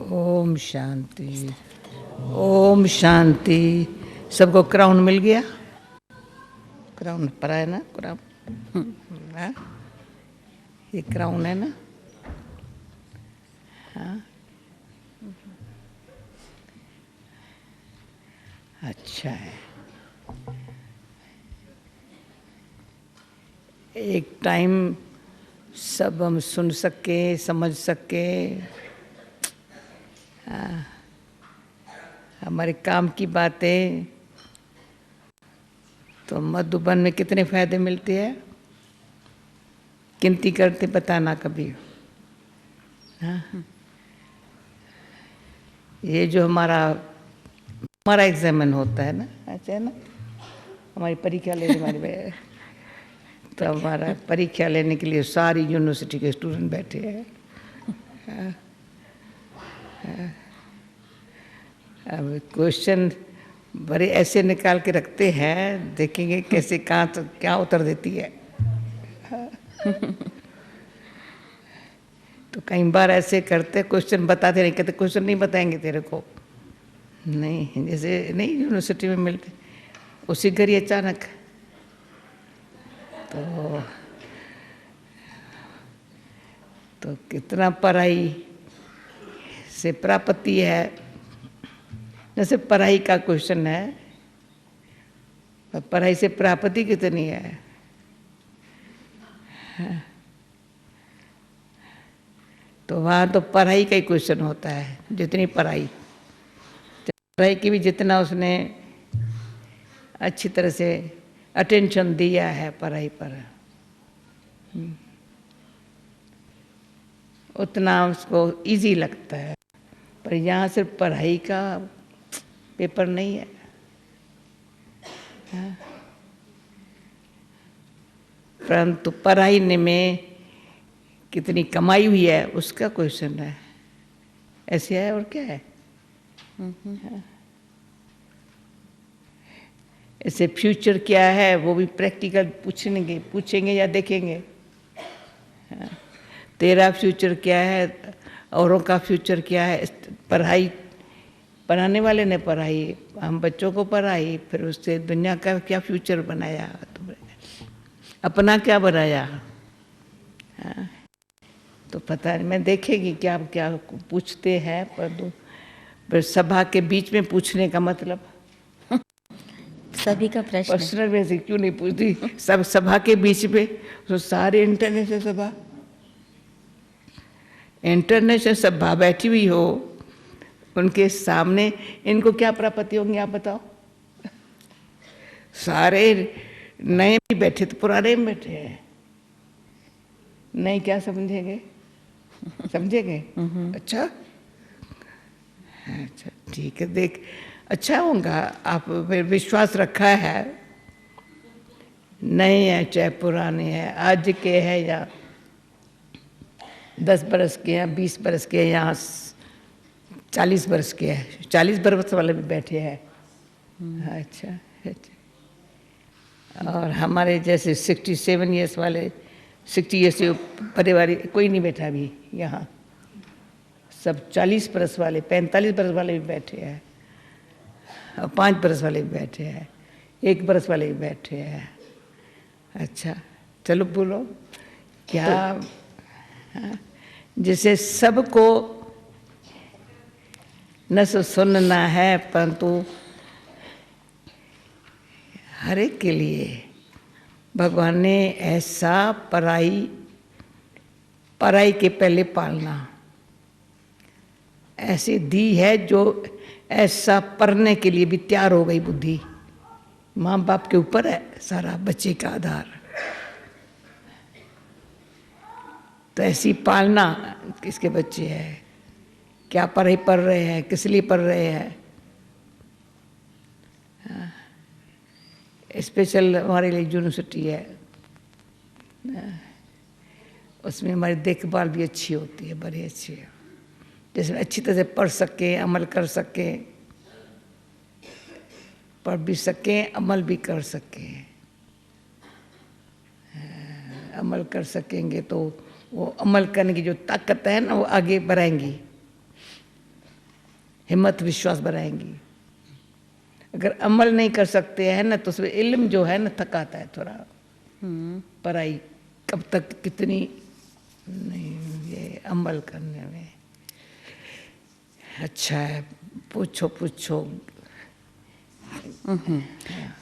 ओम शांति, ओम शांति। सबको क्राउन मिल गया? क्राउन पड़ा है ना? क्राउन हाँ, ये क्राउन है ना? हाँ, अच्छा है। एक टाइम सब हम सुन सके, समझ सके, हमारे काम की बातें। तो मधुबन में कितने फायदे मिलते हैं, गिनती करते बताना कभी। हाँ, ये जो हमारा एग्जामिन होता है ना, अच्छा है ना, हमारी परीक्षा लेने वाले तो हमारा परीक्षा लेने के लिए सारी यूनिवर्सिटी के स्टूडेंट बैठे हैं। अब क्वेश्चन बड़े ऐसे निकाल के रखते हैं, देखेंगे कैसे कहाँ तो क्या उत्तर देती है। तो कई बार ऐसे करते, क्वेश्चन बताते नहीं, कहते क्वेश्चन नहीं बताएंगे तेरे को। नहीं, जैसे नहीं यूनिवर्सिटी में मिलते, उसी घर ही अचानक तो कितना पढ़ाई से प्राप्ति है। जैसे पढ़ाई का क्वेश्चन है, पढ़ाई से प्राप्ति कितनी है? तो वहाँ तो पढ़ाई का ही क्वेश्चन होता है, जितनी पढ़ाई की भी जितना उसने अच्छी तरह से अटेंशन दिया है पढ़ाई पर, उतना उसको इजी लगता है। पर यहाँ सिर्फ पढ़ाई का पेपर नहीं है। परंतु पढ़ाई में कितनी कमाई हुई है उसका क्वेश्चन है। ऐसे है और क्या है। ऐसे फ्यूचर क्या है वो भी प्रैक्टिकल पूछेंगे या देखेंगे। तेरा फ्यूचर क्या है, औरों का फ्यूचर क्या है। पढ़ाई पढ़ाने वाले ने पढ़ाई, हम बच्चों को पढ़ाई, फिर उससे दुनिया का क्या फ्यूचर बनाया, अपना क्या बनाया। तो पता नहीं, मैं देखेगी क्या क्या पूछते हैं। पर सभा के बीच में पूछने का मतलब सभी का प्रश्न पर्सनल में से क्यों नहीं पूछती, सब सभा के बीच में। तो सारे इंटरनेशनल सभा, इंटरनेशनल सभा बैठी हुई हो, उनके सामने इनको क्या प्राप्ति होंगी आप बताओ। सारे नए भी बैठे तो पुराने भी बैठे हैं, नए क्या समझेंगे, समझेंगे। अच्छा अच्छा ठीक है, देख अच्छा होगा। आप फिर विश्वास रखा है, नए हैं चाहे पुराने हैं, आज के हैं या 10 बरस के हैं, 20 बरस के हैं, या 40 बरस के हैं। 40 बरस वाले भी बैठे हैं। अच्छा अच्छा। और हमारे जैसे 67 ईयर्स वाले, 60 ईयर्स से परिवार कोई नहीं बैठा अभी यहाँ। सब 40 बरस वाले, 45 बरस वाले भी बैठे हैं, और 5 बरस वाले भी बैठे हैं, 1 बरस वाले भी बैठे हैं। अच्छा चलो बोलो क्या। जैसे सबको न सुनना है, परंतु हर एक के लिए भगवान ने ऐसा पढ़ाई के पहले पालना ऐसी दी है, जो ऐसा पढ़ने के लिए भी तैयार हो गई बुद्धि। माँ बाप के ऊपर है सारा बच्चे का आधार। तो ऐसी पालना किसके बच्चे हैं, क्या पढ़ाई पढ़ रहे हैं, किस लिए पढ़ रहे हैं। स्पेशल हमारे लिए यूनिवर्सिटी है, उसमें हमारी देखभाल भी अच्छी होती है, बड़ी अच्छी है। जैसे अच्छी तरह से पढ़ सके, अमल कर सके, पढ़ भी सके, अमल भी कर सके। अमल कर सकेंगे तो वो अमल करने की जो ताकत है ना, वो आगे बढ़ाएंगी। हिम्मत विश्वास बढ़ाएंगी। अगर अमल नहीं कर सकते हैं ना तो उसमें इल्म जो है ना थकाता है थोड़ा। पढ़ाई कब तक कितनी नहीं, ये अमल करने में अच्छा है। पूछो पूछो।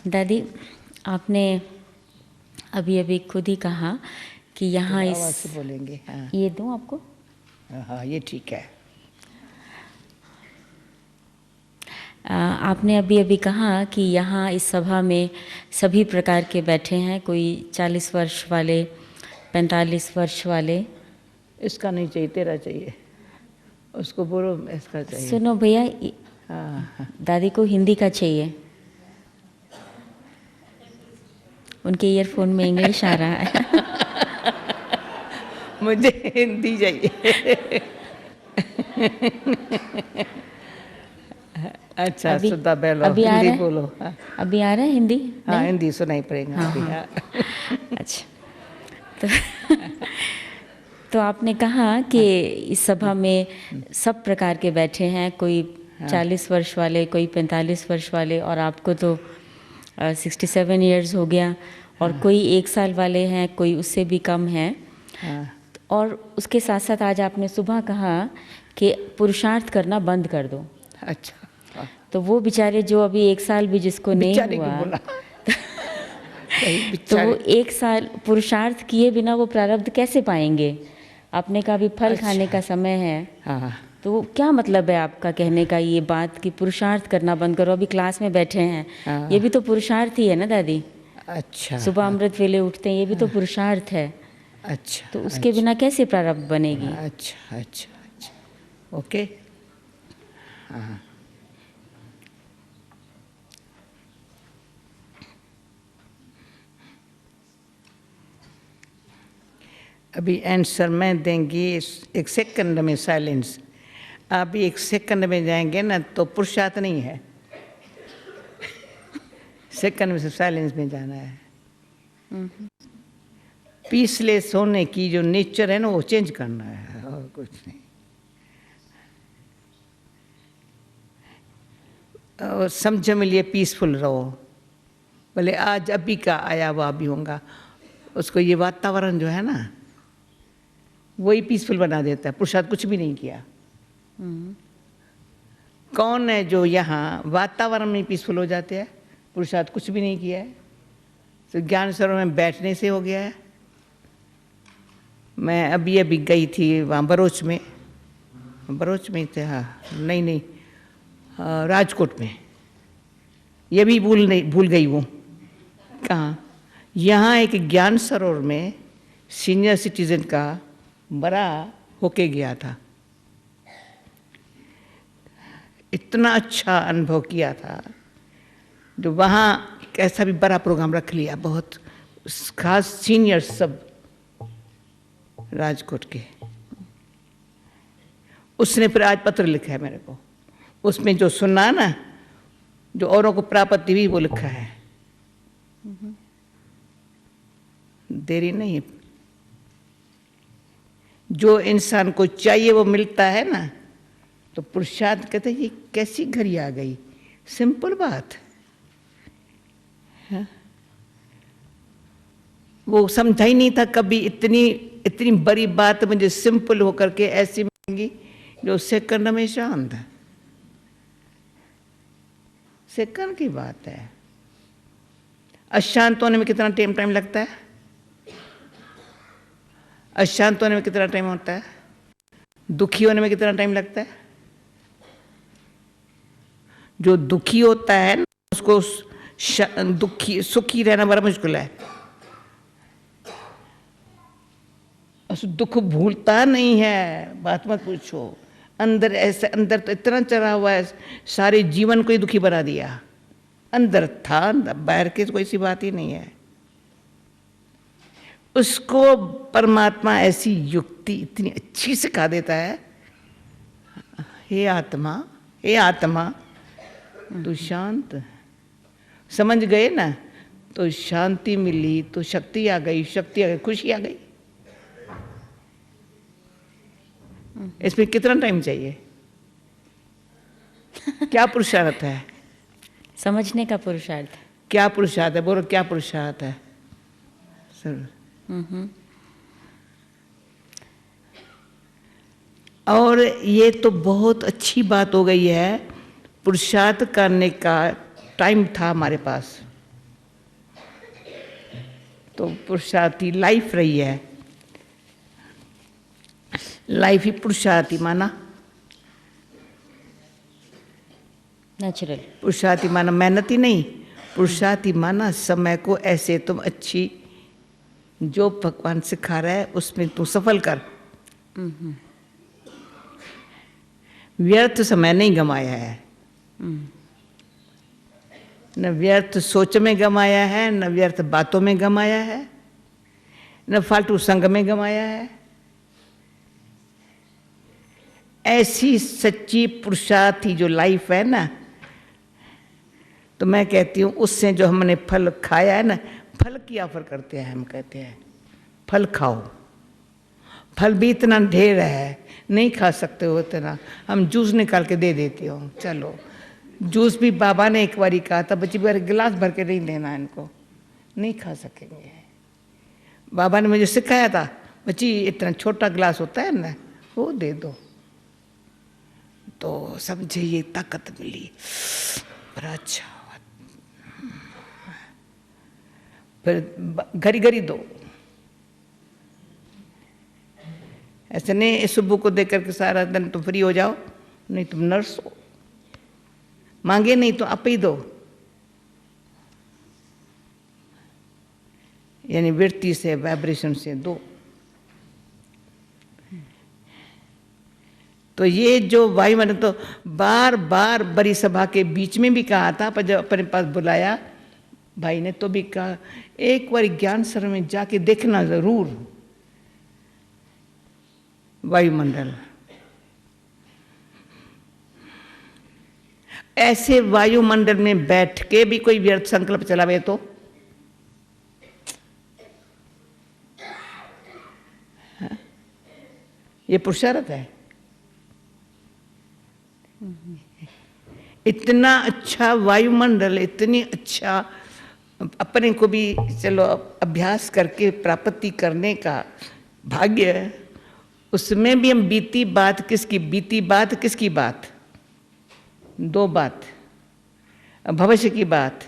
दादी, आपने अभी अभी खुद ही कहा कि यहाँ आवाज़ से बोलेंगे। हाँ, ये दूँ आपको? हाँ ये ठीक है। आपने अभी अभी कहा कि यहाँ इस सभा में सभी प्रकार के बैठे हैं, कोई 40 वर्ष वाले, 45 वर्ष वाले। इसका नहीं चाहिए, तेरा चाहिए। उसको बोलो इसका चाहिए। सुनो भैया, हाँ, दादी को हिंदी का चाहिए, उनके ईयरफोन में इंग्लिश आ रहा है। मुझे हिंदी चाहिए। अच्छा, सुधा बेलो, अभी आ हिंदी रहा है? बोलो। हाँ, अभी आ रहा है हिंदी? हाँ हिंदी सुनाई पड़ेगा। हाँ, अभी, हाँ। अच्छा, तो आपने कहा कि इस सभा में सब प्रकार के बैठे हैं, कोई 40 वर्ष वाले, कोई 45 वर्ष वाले, और आपको तो 67 इयर्स हो गया, और कोई 1 साल वाले हैं, कोई उससे भी कम हैं। और उसके साथ साथ आज आपने सुबह कहा कि पुरुषार्थ करना बंद कर दो। अच्छा, तो वो बेचारे जो अभी 1 साल भी जिसको नहीं हुआ, तो वो 1 साल पुरुषार्थ किए बिना वो प्रारब्ध कैसे पाएंगे? आपने कहा अभी फल खाने का समय है। हाँ, तो क्या मतलब है आपका कहने का ये बात कि पुरुषार्थ करना बंद करो? अभी क्लास में बैठे हैं, ये भी तो पुरुषार्थ ही है ना दादी। अच्छा, सुबह अमृत वेले उठते हैं, ये भी तो पुरुषार्थ है। अच्छा, तो उसके बिना कैसे प्रारब्ध बनेगी? अच्छा, अच्छा, अच्छा, ओके। हाँ, अभी आंसर मैं देंगी, 1 सेकंड में साइलेंस। अभी 1 सेकंड में जाएंगे ना तो पुरुषार्थ नहीं है। सेकंड में से साइलेंस में जाना है। पीसलेस होने की जो नेचर है ना वो चेंज करना है, और कुछ नहीं। और समझ में लिए पीसफुल रहो, बोले आज अभी का आया हुआ अभी होगा। उसको ये वातावरण जो है ना वही पीसफुल बना देता है। पुरुषार्थ कुछ भी नहीं किया। कौन है जो यहाँ वातावरण में पीसफुल हो जाते हैं? पुरुषार्थ कुछ भी नहीं किया है, तो ज्ञान सरोवर में बैठने से हो गया है। मैं अभी अभी गई थी वहाँ बरोच में थे। हाँ, नहीं, राजकोट में। ये भी भूल गई वो कहाँ। यहाँ एक ज्ञान सरोवर में सीनियर सिटीजन का बड़ा होके गया था। इतना अच्छा अनुभव किया था, जो वहाँ कैसा भी बड़ा प्रोग्राम रख लिया, बहुत खास सीनियर सब राजकोट के। उसने फिर आज पत्र लिखा है मेरे को, उसमें जो सुना ना, जो औरों को प्राप्ति हुई वो लिखा है। देरी नहीं है, जो इंसान को चाहिए वो मिलता है ना, तो पुरुषार्थ कहते ये कैसी घड़ी आ गई। सिंपल बात है। वो समझा ही नहीं था कभी इतनी बड़ी बात मुझे सिंपल होकर के ऐसी मिलेंगी जो सेकंड में शांत है। सेकंड की बात है। अशांत होने में कितना टाइम लगता है? अशांत होने में कितना टाइम होता है? दुखी होने में कितना टाइम लगता है? जो दुखी होता है ना उसको सुखी रहना बड़ा मुश्किल है। उस दुख भूलता नहीं है, बात मत पूछो। अंदर तो इतना चढ़ा हुआ है, सारे जीवन को ही दुखी बना दिया। अंदर था, बाहर की कोई सी बात ही नहीं है। उसको परमात्मा ऐसी युक्ति इतनी अच्छी सिखा देता है, हे आत्मा तू शांत। समझ गए ना, तो शांति मिली तो शक्ति आ गई, खुशी आ गई। इसमें कितना टाइम चाहिए? क्या पुरुषार्थ है? समझने का पुरुषार्थ। क्या पुरुषार्थ है? बोलो क्या पुरुषार्थ है? सर और ये तो बहुत अच्छी बात हो गई है, पुरुषार्थ करने का टाइम था हमारे पास, तो पुरुषार्थी लाइफ रही है, लाइफ ही पुरुषार्थी माना। नेचुरल। पुरुषार्थी माना मेहनती नहीं, पुरुषार्थी माना समय को ऐसे तुम अच्छी, जो भगवान सिखा रहा है उसमें तू सफल कर। व्यर्थ समय नहीं गमाया है, न व्यर्थ सोच में गमाया है, न व्यर्थ बातों में गमाया है, न फालतू संग में गमाया है। ऐसी सच्ची पुरुषार्थी जो लाइफ है ना, तो मैं कहती हूँ उससे जो हमने फल खाया है ना, फल की ऑफर करते हैं, हम कहते हैं फल खाओ। फल भी इतना ढेर है, नहीं खा सकते हो इतना, हम जूस निकाल के दे देती हूँ। चलो जूस भी बाबा ने एक बारी कहा था, बच्ची बार गिलास भर के नहीं देना इनको, नहीं खा सकेंगे। बाबा ने मुझे सिखाया था, बच्ची इतना छोटा गिलास होता है ना, वो दे दो, तो समझे ये ताकत मिली, बड़ा अच्छा। फिर घड़ी घड़ी दो, ऐसे नहीं सुबह को देकर के सारा दिन तुम फ्री हो जाओ, नहीं तुम नर्स हो, मांगे नहीं तो आप ही दो। यानी वृत्ति से, वाइब्रेशन से दो। तो ये जो वायुमंडल, तो बार बार बड़ी सभा के बीच में भी कहा था, पर जब अपने पास बुलाया भाई ने तो भी कहा एक बार ज्ञान सर में जाके देखना जरूर वायुमंडल। ऐसे वायुमंडल में बैठ के भी कोई व्यर्थ संकल्प चलावे तो ये पुरुषार्थ है। इतना अच्छा वायुमंडल, इतनी अच्छा अपने को भी चलो अभ्यास करके प्राप्ति करने का भाग्य, उसमें भी हम बीती बात किसकी बात, दो बात, भविष्य की बात।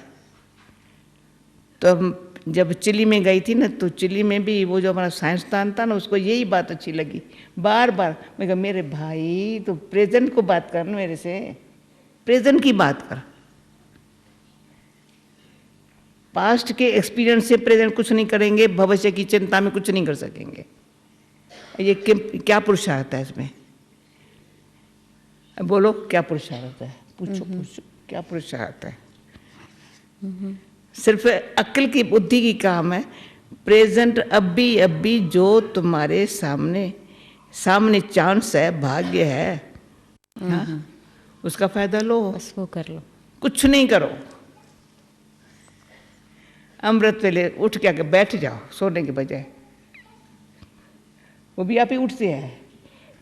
तो हम जब चिली में गई थी ना, तो चिली में भी वो जो हमारा साइंसदान था ना, उसको यही बात अच्छी लगी, बार बार मैं कहा मेरे भाई तो प्रेजेंट को बात कर ना, मेरे से प्रेजेंट की बात कर। पास्ट के एक्सपीरियंस से प्रेजेंट कुछ नहीं करेंगे, भविष्य की चिंता में कुछ नहीं कर सकेंगे। ये क्या पुरुषार्थ है इसमें? बोलो क्या पुरुषार्थ है? पूछो क्या पुरुषार्थ है? सिर्फ अक्ल की बुद्धि की काम है। प्रेजेंट अभी जो तुम्हारे सामने चांस है, भाग्य है, हाँ? उसका फायदा लो, बस वो कर लो, कुछ नहीं करो। अमृत वेले उठ के आके बैठ जाओ सोने के बजाय, वो भी आप ही उठते हैं।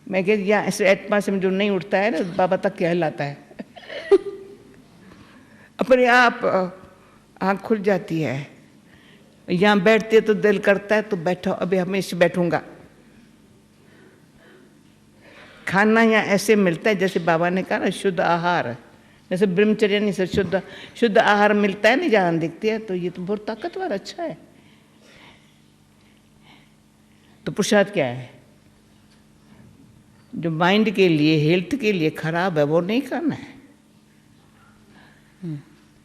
मैं कह यहाँ ऐसे आत्मा से जो नहीं उठता है ना, बाबा तक कहलाता है। अपने आप आँख खुल जाती है। यहाँ बैठते तो दिल करता है तो बैठो, अभी हमेशा बैठूंगा। खाना यहाँ ऐसे मिलता है जैसे बाबा ने कहा ना, शुद्ध आहार, जैसे ब्रह्मचर्य नहीं से शुद्ध आहार मिलता है ना, जहाँ दिखती है। तो ये तो बहुत ताकतवर अच्छा है। तो पुरुषार्थ क्या है? जो माइंड के लिए, हेल्थ के लिए खराब है वो नहीं करना है।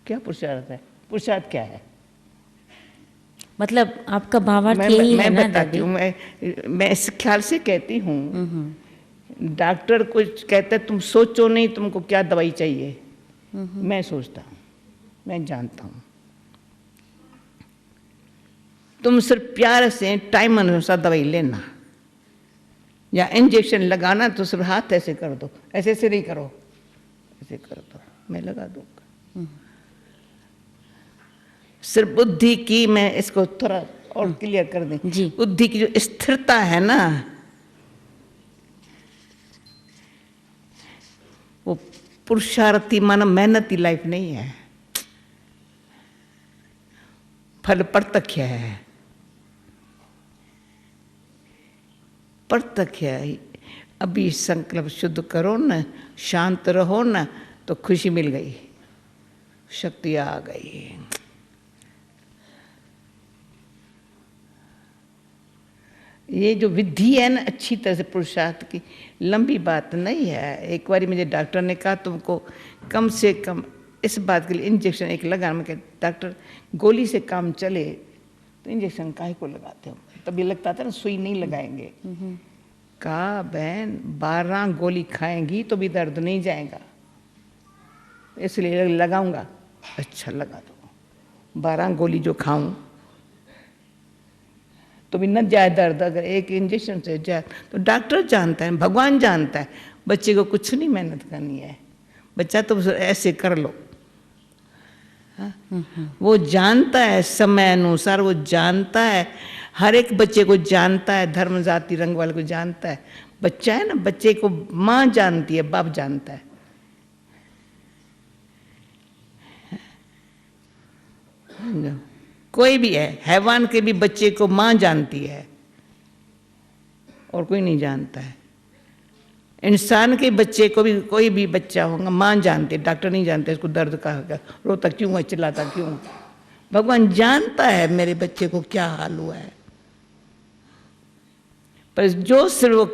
क्या पुरुषार्थ है? पुरुषार्थ क्या है? मतलब आपका भावार्थ यही है ना बताती हूँ, मैं इस ख्याल से कहती हूँ। डॉक्टर कुछ कहता है तुम सोचो नहीं तुमको क्या दवाई चाहिए, मैं सोचता हूँ, मैं जानता हूँ। तुम सिर्फ प्यार से टाइम अनुसार दवाई लेना, या इंजेक्शन लगाना तो सिर्फ हाथ ऐसे कर दो, ऐसे ऐसे नहीं करो, ऐसे कर दो, मैं लगा दूंगा। सिर्फ बुद्धि की, मैं इसको थोड़ा और क्लियर कर दें, बुद्धि की जो स्थिरता है ना, वो पुरुषार्थी माना मेहनती लाइफ नहीं है, फल प्रत्यक्ष है, प्रत्यक्ष है। अभी संकल्प शुद्ध करो न, शांत रहो न, तो खुशी मिल गई, शक्ति आ गई। ये जो विधि है ना अच्छी तरह से पुरुषार्थ की, लंबी बात नहीं है। एक बारी मुझे डॉक्टर ने कहा तुमको कम से कम इस बात के लिए इंजेक्शन एक लगाना। मैं कहती डॉक्टर गोली से काम चले तो इंजेक्शन काहे को लगाते हो? तभी लगता था ना सुई नहीं लगाएंगे। कहा बहन 12 गोली खाएंगी तो भी दर्द नहीं जाएगा, इसलिए लगाऊंगा। अच्छा लगा दो, 12 गोली जो खाऊं तो भी न जाए दर्द, अगर एक इंजेक्शन से जाए तो डॉक्टर जानता है, भगवान जानता है बच्चे को कुछ नहीं मेहनत करनी है, बच्चा तो ऐसे कर लो। वो जानता है समय अनुसार, वो जानता है, हर एक बच्चे को जानता है, धर्म जाति रंग वाले को जानता है। बच्चा है ना, बच्चे को माँ जानती है, बाप जानता है। कोई भी है, हैवान के भी बच्चे को माँ जानती है और कोई नहीं जानता है। इंसान के बच्चे को भी, कोई भी बच्चा होगा माँ जानती है, डॉक्टर नहीं जानते इसको दर्द का होगा, रोता क्यों है, चिल्लाता क्यों। भगवान जानता है मेरे बच्चे को क्या हाल हुआ है, पर जो सिर्फ वो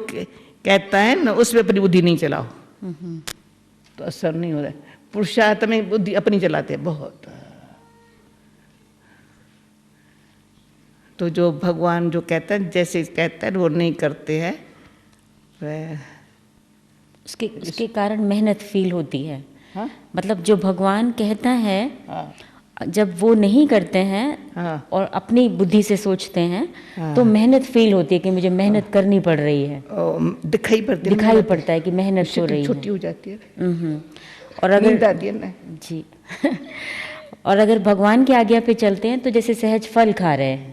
कहता है ना उस पर अपनी बुद्धि नहीं चलाओ तो असर नहीं हो रहा है। पुरुषार्थ में बुद्धि अपनी चलाते हैं बहुत। तो जो भगवान जो कहता है, जैसे कहता है वो नहीं करते हैं, वह उसके कारण मेहनत फील होती है। हाँ? मतलब जो भगवान कहता है, हाँ। जब वो नहीं करते हैं हाँ। और अपनी बुद्धि से सोचते हैं, हाँ। तो मेहनत फील होती है कि मुझे मेहनत करनी पड़ रही है, दिखाई पड़ता है कि मेहनत हो रही है, छोटी हो जाती है। और अगर नींद आती है ना जी और अगर भगवान की आज्ञा पे चलते हैं तो जैसे सहज फल खा रहे हैं,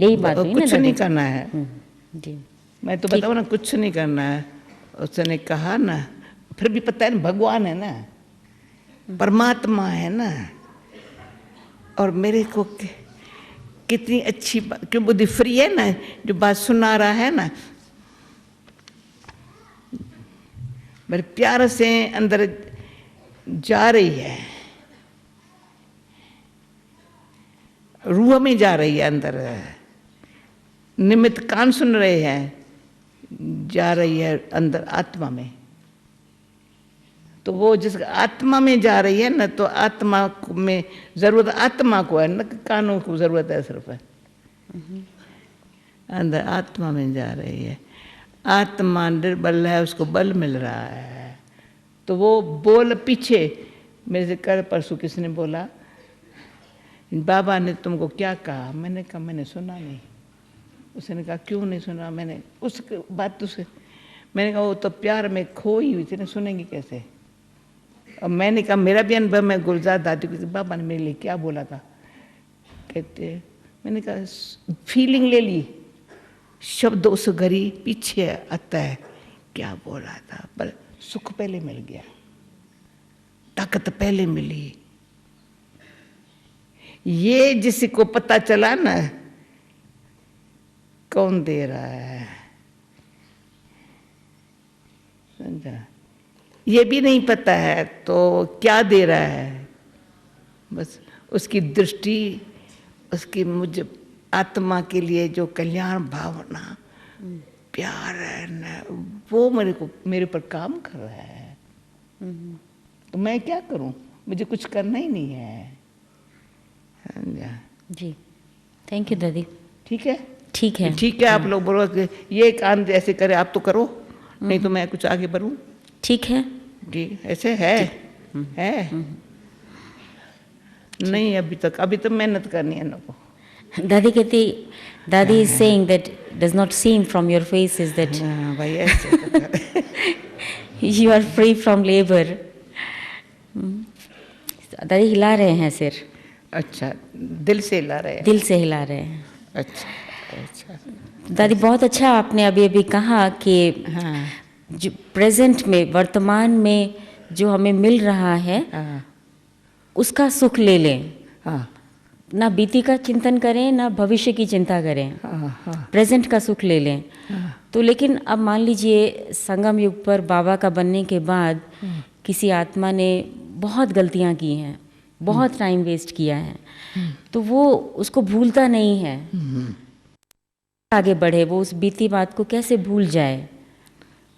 यही बात हुई ना। कुछ नहीं करना है। जी मैं तो बताऊँ ना, कुछ नहीं करना है। उसने कहा ना, फिर भी पता है ना भगवान है ना, परमात्मा है ना, और मेरे को कितनी अच्छी बात, क्यों बुद्धि फ्री है ना, जो बात सुना रहा है ना, बड़े प्यार से अंदर जा रही है, रूह में जा रही है अंदर। निमित्त कान सुन रहे हैं, जा रही है अंदर आत्मा में। तो वो जिस आत्मा में जा रही है ना, तो आत्मा में जरूरत आत्मा को है न, कानों को जरूरत है सिर्फ। अंदर आत्मा में जा रही है, आत्मा निर्बल है, उसको बल मिल रहा है। तो वो बोल पीछे मेरे से कल परसों किसने बोला, बाबा ने तुमको क्या कहा? मैंने कहा मैंने सुना नहीं। उसने कहा क्यों नहीं सुना? मैंने उस बात तो से मैंने कहा वो तो प्यार में खोई हुई थी ना, सुनेंगी कैसे? और मैंने कहा मेरा भी अनुभव, मैं गुलजार दादी को, बाबा ने मेरे लिए क्या बोला था? कहते मैंने कहा फीलिंग ले ली, शब्द उस घड़ी पीछे आता है, क्या बोला था, पर सुख पहले मिल गया, ताकत पहले मिली। ये जिसको पता चला ना कौन दे रहा है, समझा? ये भी नहीं पता है तो क्या दे रहा है, बस उसकी दृष्टि, उसकी मुझ आत्मा के लिए जो कल्याण भावना प्यार है ना, वो मेरे पर काम कर रहा है। तो मैं क्या करूं? मुझे कुछ करना ही नहीं है। जी थैंक यू दादी। ठीक है, ठीक है, ठीक है। आप लोग बोलो कि ये काम ऐसे करे, आप तो करो, नहीं तो मैं कुछ आगे बढ़ूं। ठीक है जी, ऐसे है नहीं अभी तक मेहनत करनी है ना को। दादी कहती, दादी is saying that does not seem from your face is that भाई ऐसे you are free from labor. दादी हिला रहे हैं सिर। अच्छा, दिल से हिला रहे हैं? दिल से हिला रहे हैं। अच्छा। दादी बहुत अच्छा आपने अभी कहा कि हाँ। जो प्रेजेंट में, वर्तमान में जो हमें मिल रहा है हाँ उसका सुख ले लें, हाँ ना बीती का चिंतन करें ना भविष्य की चिंता करें, हाँ हाँ प्रेजेंट का सुख ले लें। तो लेकिन अब मान लीजिए संगम युग पर बाबा का बनने के बाद किसी आत्मा ने बहुत गलतियां की हैं, बहुत टाइम वेस्ट किया है, तो वो उसको भूलता नहीं है, आगे बढ़े, वो उस बीती बात को कैसे भूल जाए?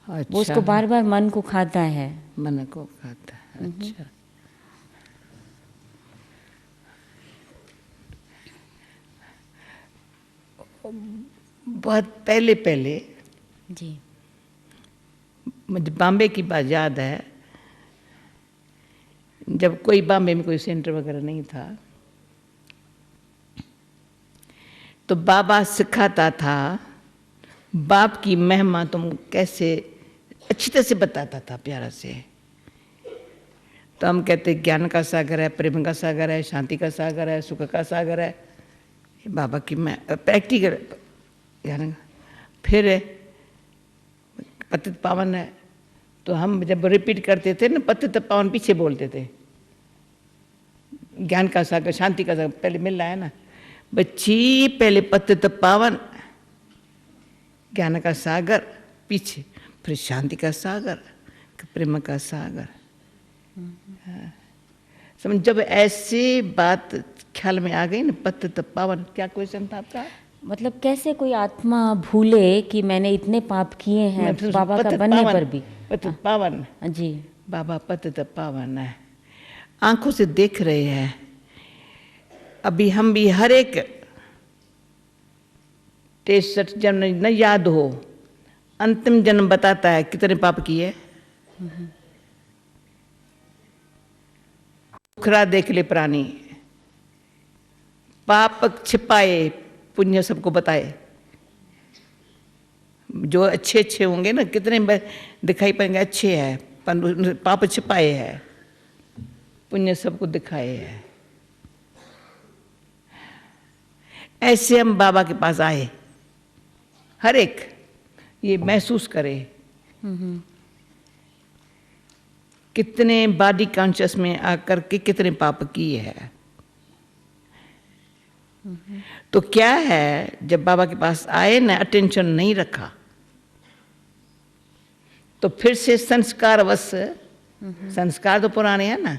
वो अच्छा, उसको बार बार मन को खाता है। मन को खाता है। अच्छा, बहुत पहले पहले जी मुझे बॉम्बे की बात याद है, जब कोई बॉम्बे में कोई सेंटर वगैरह नहीं था, तो बाबा सिखाता था, बाप की महिमा तुम कैसे अच्छी तरह से बताता था, प्यारा से। तो हम कहते ज्ञान का सागर है, प्रेम का सागर है, शांति का सागर है, सुख का सागर है, बाबा की मैं प्रैक्टिकल ज्ञान। फिर पतित पावन है, तो हम जब रिपीट करते थे ना, पतित पावन पीछे बोलते थे, ज्ञान का सागर, शांति का सागर पहले मिल रहा है ना बच्ची, पहले पतित पावन, ज्ञान का सागर पीछे, फिर शांति का सागर, प्रेम का सागर। समझ, जब ऐसी बात ख्याल में आ गई ना, पतित पावन। क्या क्वेश्चन था आपका? मतलब कैसे कोई आत्मा भूले कि मैंने इतने पाप किए हैं बाबा का बनने पर भी। पतित पावन जी बाबा पतित पावन है, आंखों से देख रहे हैं। अभी हम भी हर एक 63 जन्म न याद हो, अंतिम जन्म बताता है कितने पाप किए। उखरा देख ले प्राणी, पाप छिपाए पुण्य सबको बताए। जो अच्छे अच्छे होंगे ना, कितने दिखाई पड़ेंगे अच्छे हैं, पर पाप छिपाए हैं, पुण्य सबको दिखाए हैं। ऐसे हम बाबा के पास आए, हर एक ये महसूस करे कितने बॉडी कॉन्शियस में आकर के कितने पाप किए हैं। तो क्या है, जब बाबा के पास आए ना, अटेंशन नहीं रखा, तो फिर से संस्कारवश, संस्कार तो पुराने हैं ना,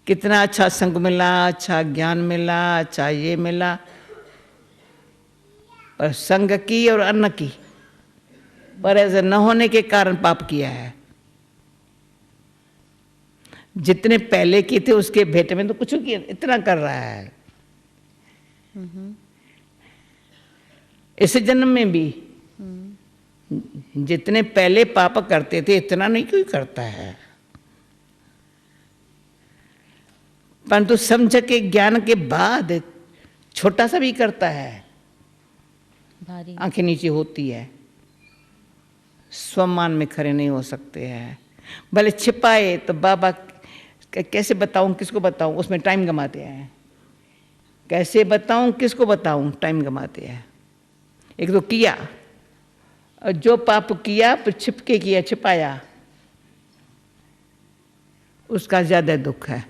कितना अच्छा संग मिला, अच्छा ज्ञान मिला, अच्छा ये मिला, पर संग की और अन्न की, पर ऐसे न होने के कारण पाप किया है। जितने पहले किए थे उसके भेंट में तो कुछ किया, इतना कर रहा है। इस जन्म में भी जितने पहले पाप करते थे इतना नहीं कोई करता है, परंतु समझ के ज्ञान के बाद छोटा सा भी करता है, भारी आंखें नीचे होती है, स्वमान में खड़े नहीं हो सकते हैं। भले छिपाए तो बाबा कैसे बताऊं, किसको बताऊं, उसमें टाइम गंवाते हैं। कैसे बताऊं, किसको बताऊं, टाइम गंवाते हैं। एक तो किया, और जो पाप किया फिर छिपके किया, छिपाया, उसका ज्यादा दुख है।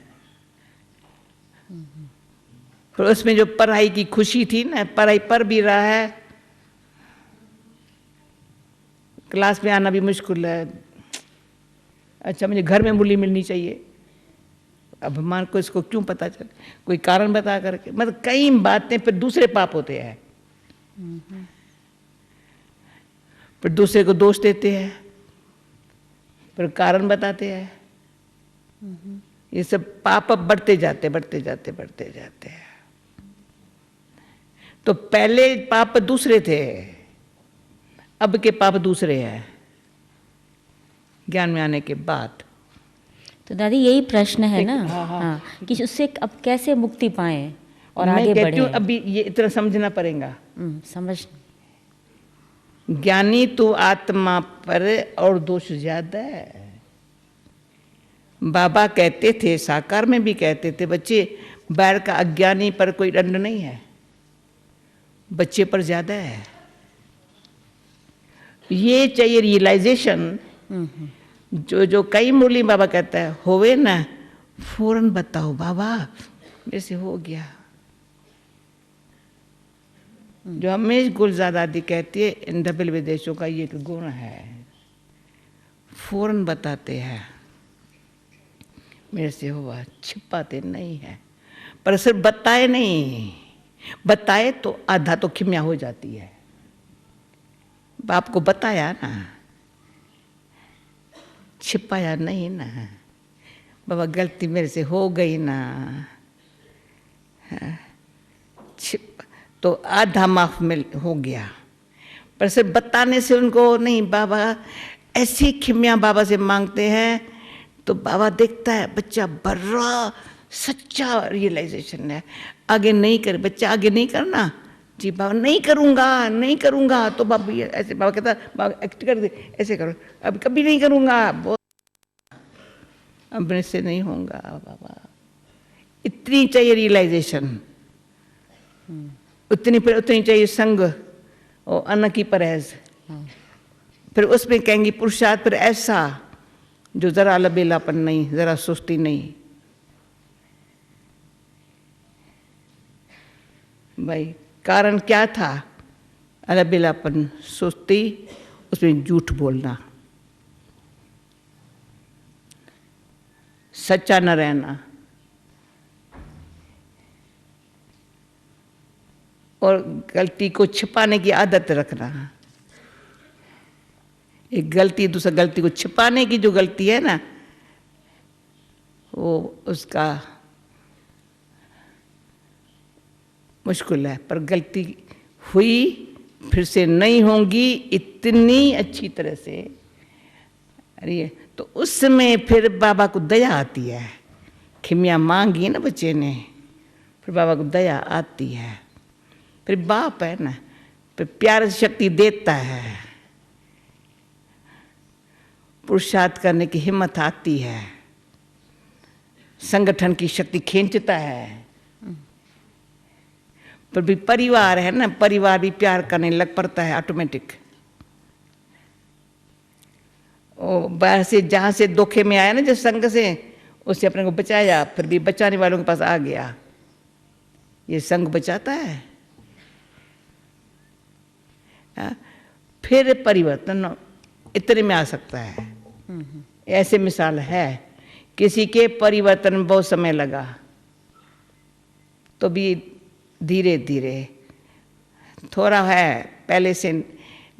फिर उसमें जो पढ़ाई की खुशी थी ना, पढ़ाई पढ़ भी रहा है, क्लास में आना भी मुश्किल है, अच्छा मुझे घर में मूली मिलनी चाहिए, अब मान को इसको क्यों पता चले, कोई कारण बता करके, मतलब कई बातें फिर दूसरे पाप होते हैं। फिर दूसरे को दोष देते हैं, फिर कारण बताते हैं। ये सब पाप बढ़ते जाते बढ़ते जाते बढ़ते जाते हैं। तो पहले पाप दूसरे थे, अब के पाप दूसरे हैं ज्ञान में आने के बाद। तो दादी यही प्रश्न है ना, हाँ, हाँ। हाँ, कि उससे अब कैसे मुक्ति पाएं और मैं आगे कहती हूँ बढ़े। अभी ये इतना समझना पड़ेगा। समझ ज्ञानी तो आत्मा पर और दोष ज्यादा है। बाबा कहते थे, साकार में भी कहते थे, बच्चे बैर का अज्ञानी पर कोई दंड नहीं है, बच्चे पर ज्यादा है। ये चाहिए रियलाइजेशन, जो जो कई मुरली बाबा कहता है होवे ना फौरन बताओ बाबा मेरे से हो गया। जो हमेश गुलजार दादी कहती है इन डबल विदेशों का ये एक गुण है, फौरन बताते हैं मेरे से हुआ, छिपाते नहीं है। पर सिर्फ बताए नहीं, बताए तो आधा तो खिमिया हो जाती है। बाप को बताया ना, छिपाया नहीं ना, बाबा गलती मेरे से हो गई ना, तो आधा माफ में हो गया। पर सिर्फ बताने से उनको नहीं, बाबा ऐसी खिमिया बाबा से मांगते हैं तो बाबा देखता है बच्चा बर्रा सच्चा रियलाइजेशन है, आगे नहीं करे, बच्चा आगे नहीं करना जी, बाबा नहीं करूँगा नहीं करूँगा, तो बाबा ये ऐसे बाबा कहता बाबा एक्ट कर दे, ऐसे करो, अब कभी नहीं करूँगा, बहुत अब मेरे से नहीं होगा बाबा। इतनी चाहिए रियलाइजेशन, उतनी चाहिए संग और अन्न की परहेज। फिर उसमें कहेंगी पुरुषार्थ फिर ऐसा जो जरा लबेलापन नहीं, जरा सुस्ती नहीं। भाई कारण क्या था? अलबेलापन, सुस्ती, उसमें झूठ बोलना, सच्चा न रहना, और गलती को छिपाने की आदत रखना। एक गलती दूसरा गलती को छिपाने की जो गलती है ना, वो उसका मुश्किल है। पर गलती हुई फिर से नहीं होंगी इतनी अच्छी तरह से, अरे तो उस समय फिर बाबा को दया आती है। खिमिया मांगी ना बच्चे ने, फिर बाबा को दया आती है। फिर बाप है ना, फिर प्यार शक्ति देता है, पुरुषार्थ करने की हिम्मत आती है, संगठन की शक्ति खींचता है। पर भी परिवार है ना, परिवार भी प्यार करने लग पड़ता है ऑटोमेटिक। और बाहर से जहाँ से धोखे में आया ना, जिस संग से, उससे अपने को बचाया, फिर भी बचाने वालों के पास आ गया। ये संग बचाता है। फिर परिवर्तन इतने में आ सकता है। ऐसे मिसाल है, किसी के परिवर्तन में बहुत समय लगा, तो भी धीरे धीरे थोड़ा है, पहले से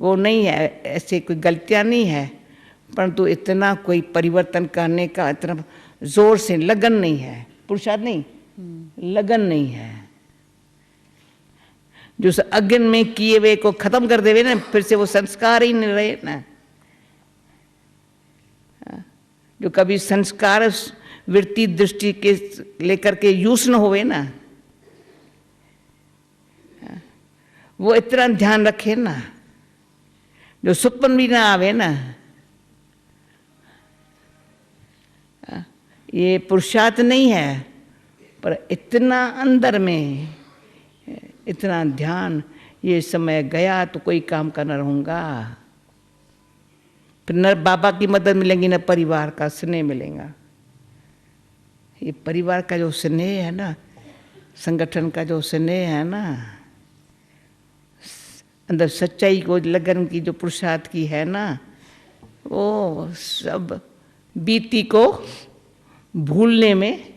वो नहीं है, ऐसे कोई गलतियां नहीं है, परंतु इतना कोई परिवर्तन करने का इतना जोर से लगन नहीं है, पुरुषार्थ नहीं, लगन नहीं है। जो अज्ञान में किए हुए को खत्म कर देवे ना, फिर से वो संस्कार ही नहीं रहे ना। जो कभी संस्कार वृत्ति दृष्टि के लेकर के यूज न होवे ना, वो इतना ध्यान रखे ना, जो सुपन भी ना आवे ना। ये पुरुषार्थ नहीं है, पर इतना अंदर में इतना ध्यान, ये समय गया तो कोई काम का न रहूँगा। फिर न बाबा की मदद मिलेंगी, न परिवार का स्नेह मिलेगा। ये परिवार का जो स्नेह है ना, संगठन का जो स्नेह है ना, अंदर सच्चाई को लगन की जो पुरुषार्थ की है ना, वो सब बीती को भूलने में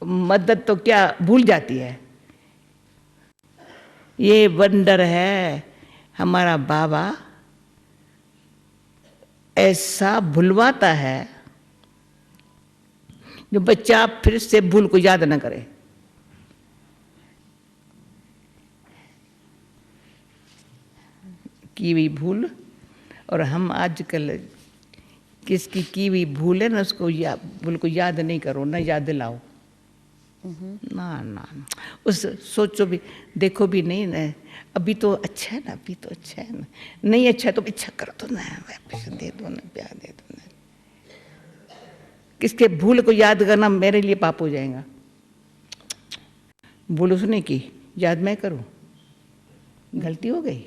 मदद तो क्या भूल जाती है। ये वंडर है हमारा बाबा, ऐसा भुलवाता है जो बच्चा फिर से भूल को याद न करे। की हुई भूल, और हम आजकल किसकी की हुई भूल है ना, उसको भूल को याद नहीं करो, ना याद दिलाओ। ना ना उस सोचो भी, देखो भी नहीं ना, अभी तो अच्छा है ना, अभी तो अच्छा है ना, नहीं अच्छा है तो इच्छा करो तो ना, वापस दे दो ना, प्यार दे दो ना। किसके भूल को याद करना मेरे लिए पाप हो जाएगा। भूल उसने की, याद मैं करूं, गलती हो गई।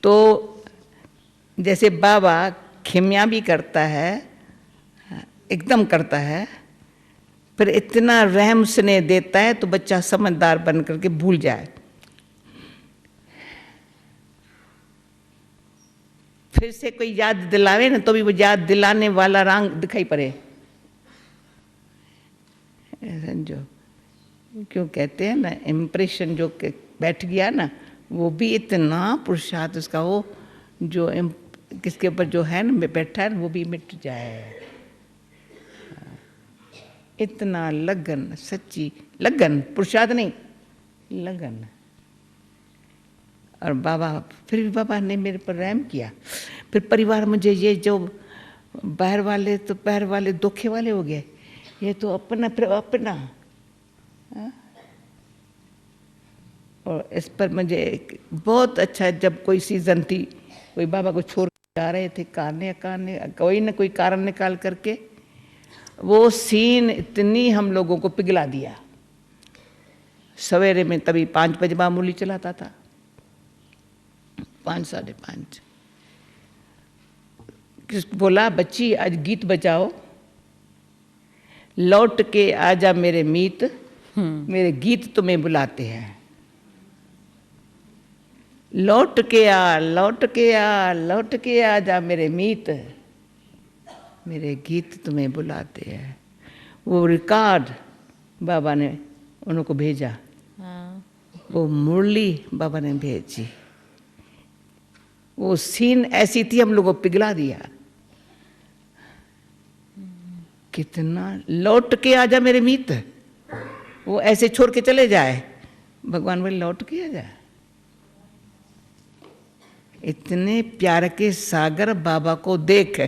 तो जैसे बाबा खिमिया भी करता है, एकदम करता है, फिर इतना रहम स्नेह देता है तो बच्चा समझदार बन करके भूल जाए, फिर से कोई याद दिलावे ना तो भी वो याद दिलाने वाला रंग दिखाई पड़े, समझो। क्यों कहते हैं ना, इम्प्रेशन जो बैठ गया ना, वो भी इतना पुरुषार्थ उसका, वो जो किसके ऊपर जो है ना बैठा है, वो भी मिट जाए। इतना लगन, सच्ची लगन, पुरुषार्थ नहीं, लगन। और बाबा, फिर भी बाबा ने मेरे पर रहम किया। फिर परिवार मुझे, ये जो बाहर वाले तो बाहर वाले धोखे वाले हो गए, ये तो अपना अपना। और इस पर मुझे बहुत अच्छा, जब कोई सीजन थी, कोई बाबा को छोड़ जा रहे थे, कोई ना कोई कारण निकाल करके, वो सीन इतनी हम लोगों को पिघला दिया। सवेरे में तभी 5 बजे मामूली चलाता था, 5 साढ़े 5। बोला, बच्ची आज गीत बजाओ, लौट के आजा मेरे मीत, मेरे गीत तुम्हें बुलाते हैं। लौट के आ, लौट के आ, लौट के आजा मेरे मीत, मेरे गीत तुम्हें बुलाते हैं। वो रिकॉर्ड बाबा ने उनको भेजा, वो मुरली बाबा ने भेजी। वो सीन ऐसी थी, हम लोगों को पिघला दिया। कितना लौट के आजा मेरे मीत, वो ऐसे छोड़ के चले जाए, भगवान बोले लौट के आ जाए। इतने प्यार के सागर बाबा को देख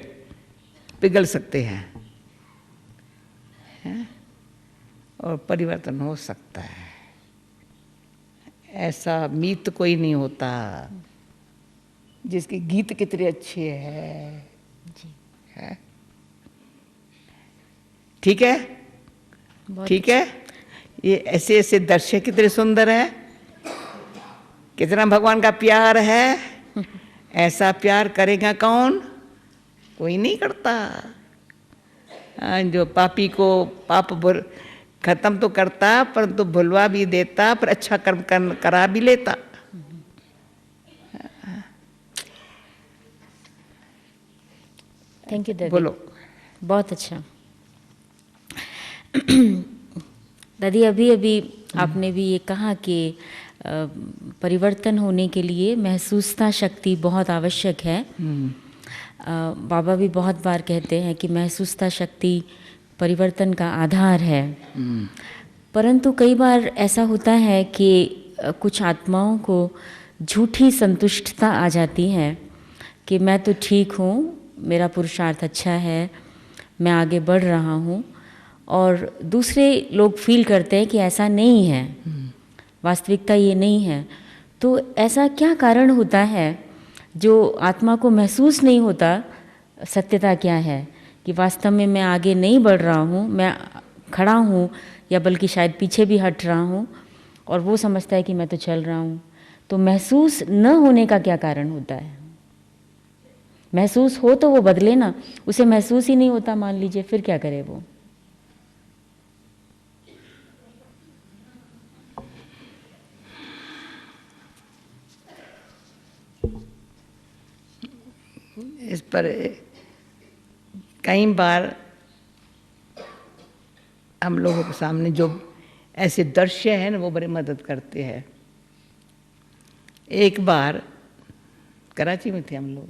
पिघल सकते हैं, और परिवर्तन हो सकता है। ऐसा मीत कोई नहीं होता जिसके गीत कितने अच्छे हैं, है? ठीक है, ठीक है। ये ऐसे ऐसे दृश्य कितने सुंदर है, कितना भगवान का प्यार है। ऐसा प्यार करेगा कौन? कोई नहीं करता। जो पापी को पाप खत्म तो करता, परंतु भुलवा भी देता, पर अच्छा कर्म करा भी लेता। थैंक यू दादी। बोलो। बहुत अच्छा। दादी, अभी अभी आपने भी ये कहा कि परिवर्तन होने के लिए महसूसता शक्ति बहुत आवश्यक है। बाबा भी बहुत बार कहते हैं कि महसूसता शक्ति परिवर्तन का आधार है। परंतु कई बार ऐसा होता है कि कुछ आत्माओं को झूठी संतुष्टता आ जाती है कि मैं तो ठीक हूँ, मेरा पुरुषार्थ अच्छा है, मैं आगे बढ़ रहा हूँ, और दूसरे लोग फील करते हैं कि ऐसा नहीं है, वास्तविकता ये नहीं है। तो ऐसा क्या कारण होता है जो आत्मा को महसूस नहीं होता सत्यता क्या है, कि वास्तव में मैं आगे नहीं बढ़ रहा हूँ, मैं खड़ा हूँ, या बल्कि शायद पीछे भी हट रहा हूँ, और वो समझता है कि मैं तो चल रहा हूँ। तो महसूस न होने का क्या कारण होता है? महसूस हो तो वो बदले ना, उसे महसूस ही नहीं होता मान लीजिए, फिर क्या करे वो? इस पर कई बार हम लोगों के सामने जो ऐसे दृश्य हैं ना, वो बड़ी मदद करते हैं। एक बार कराची में थे हम लोग,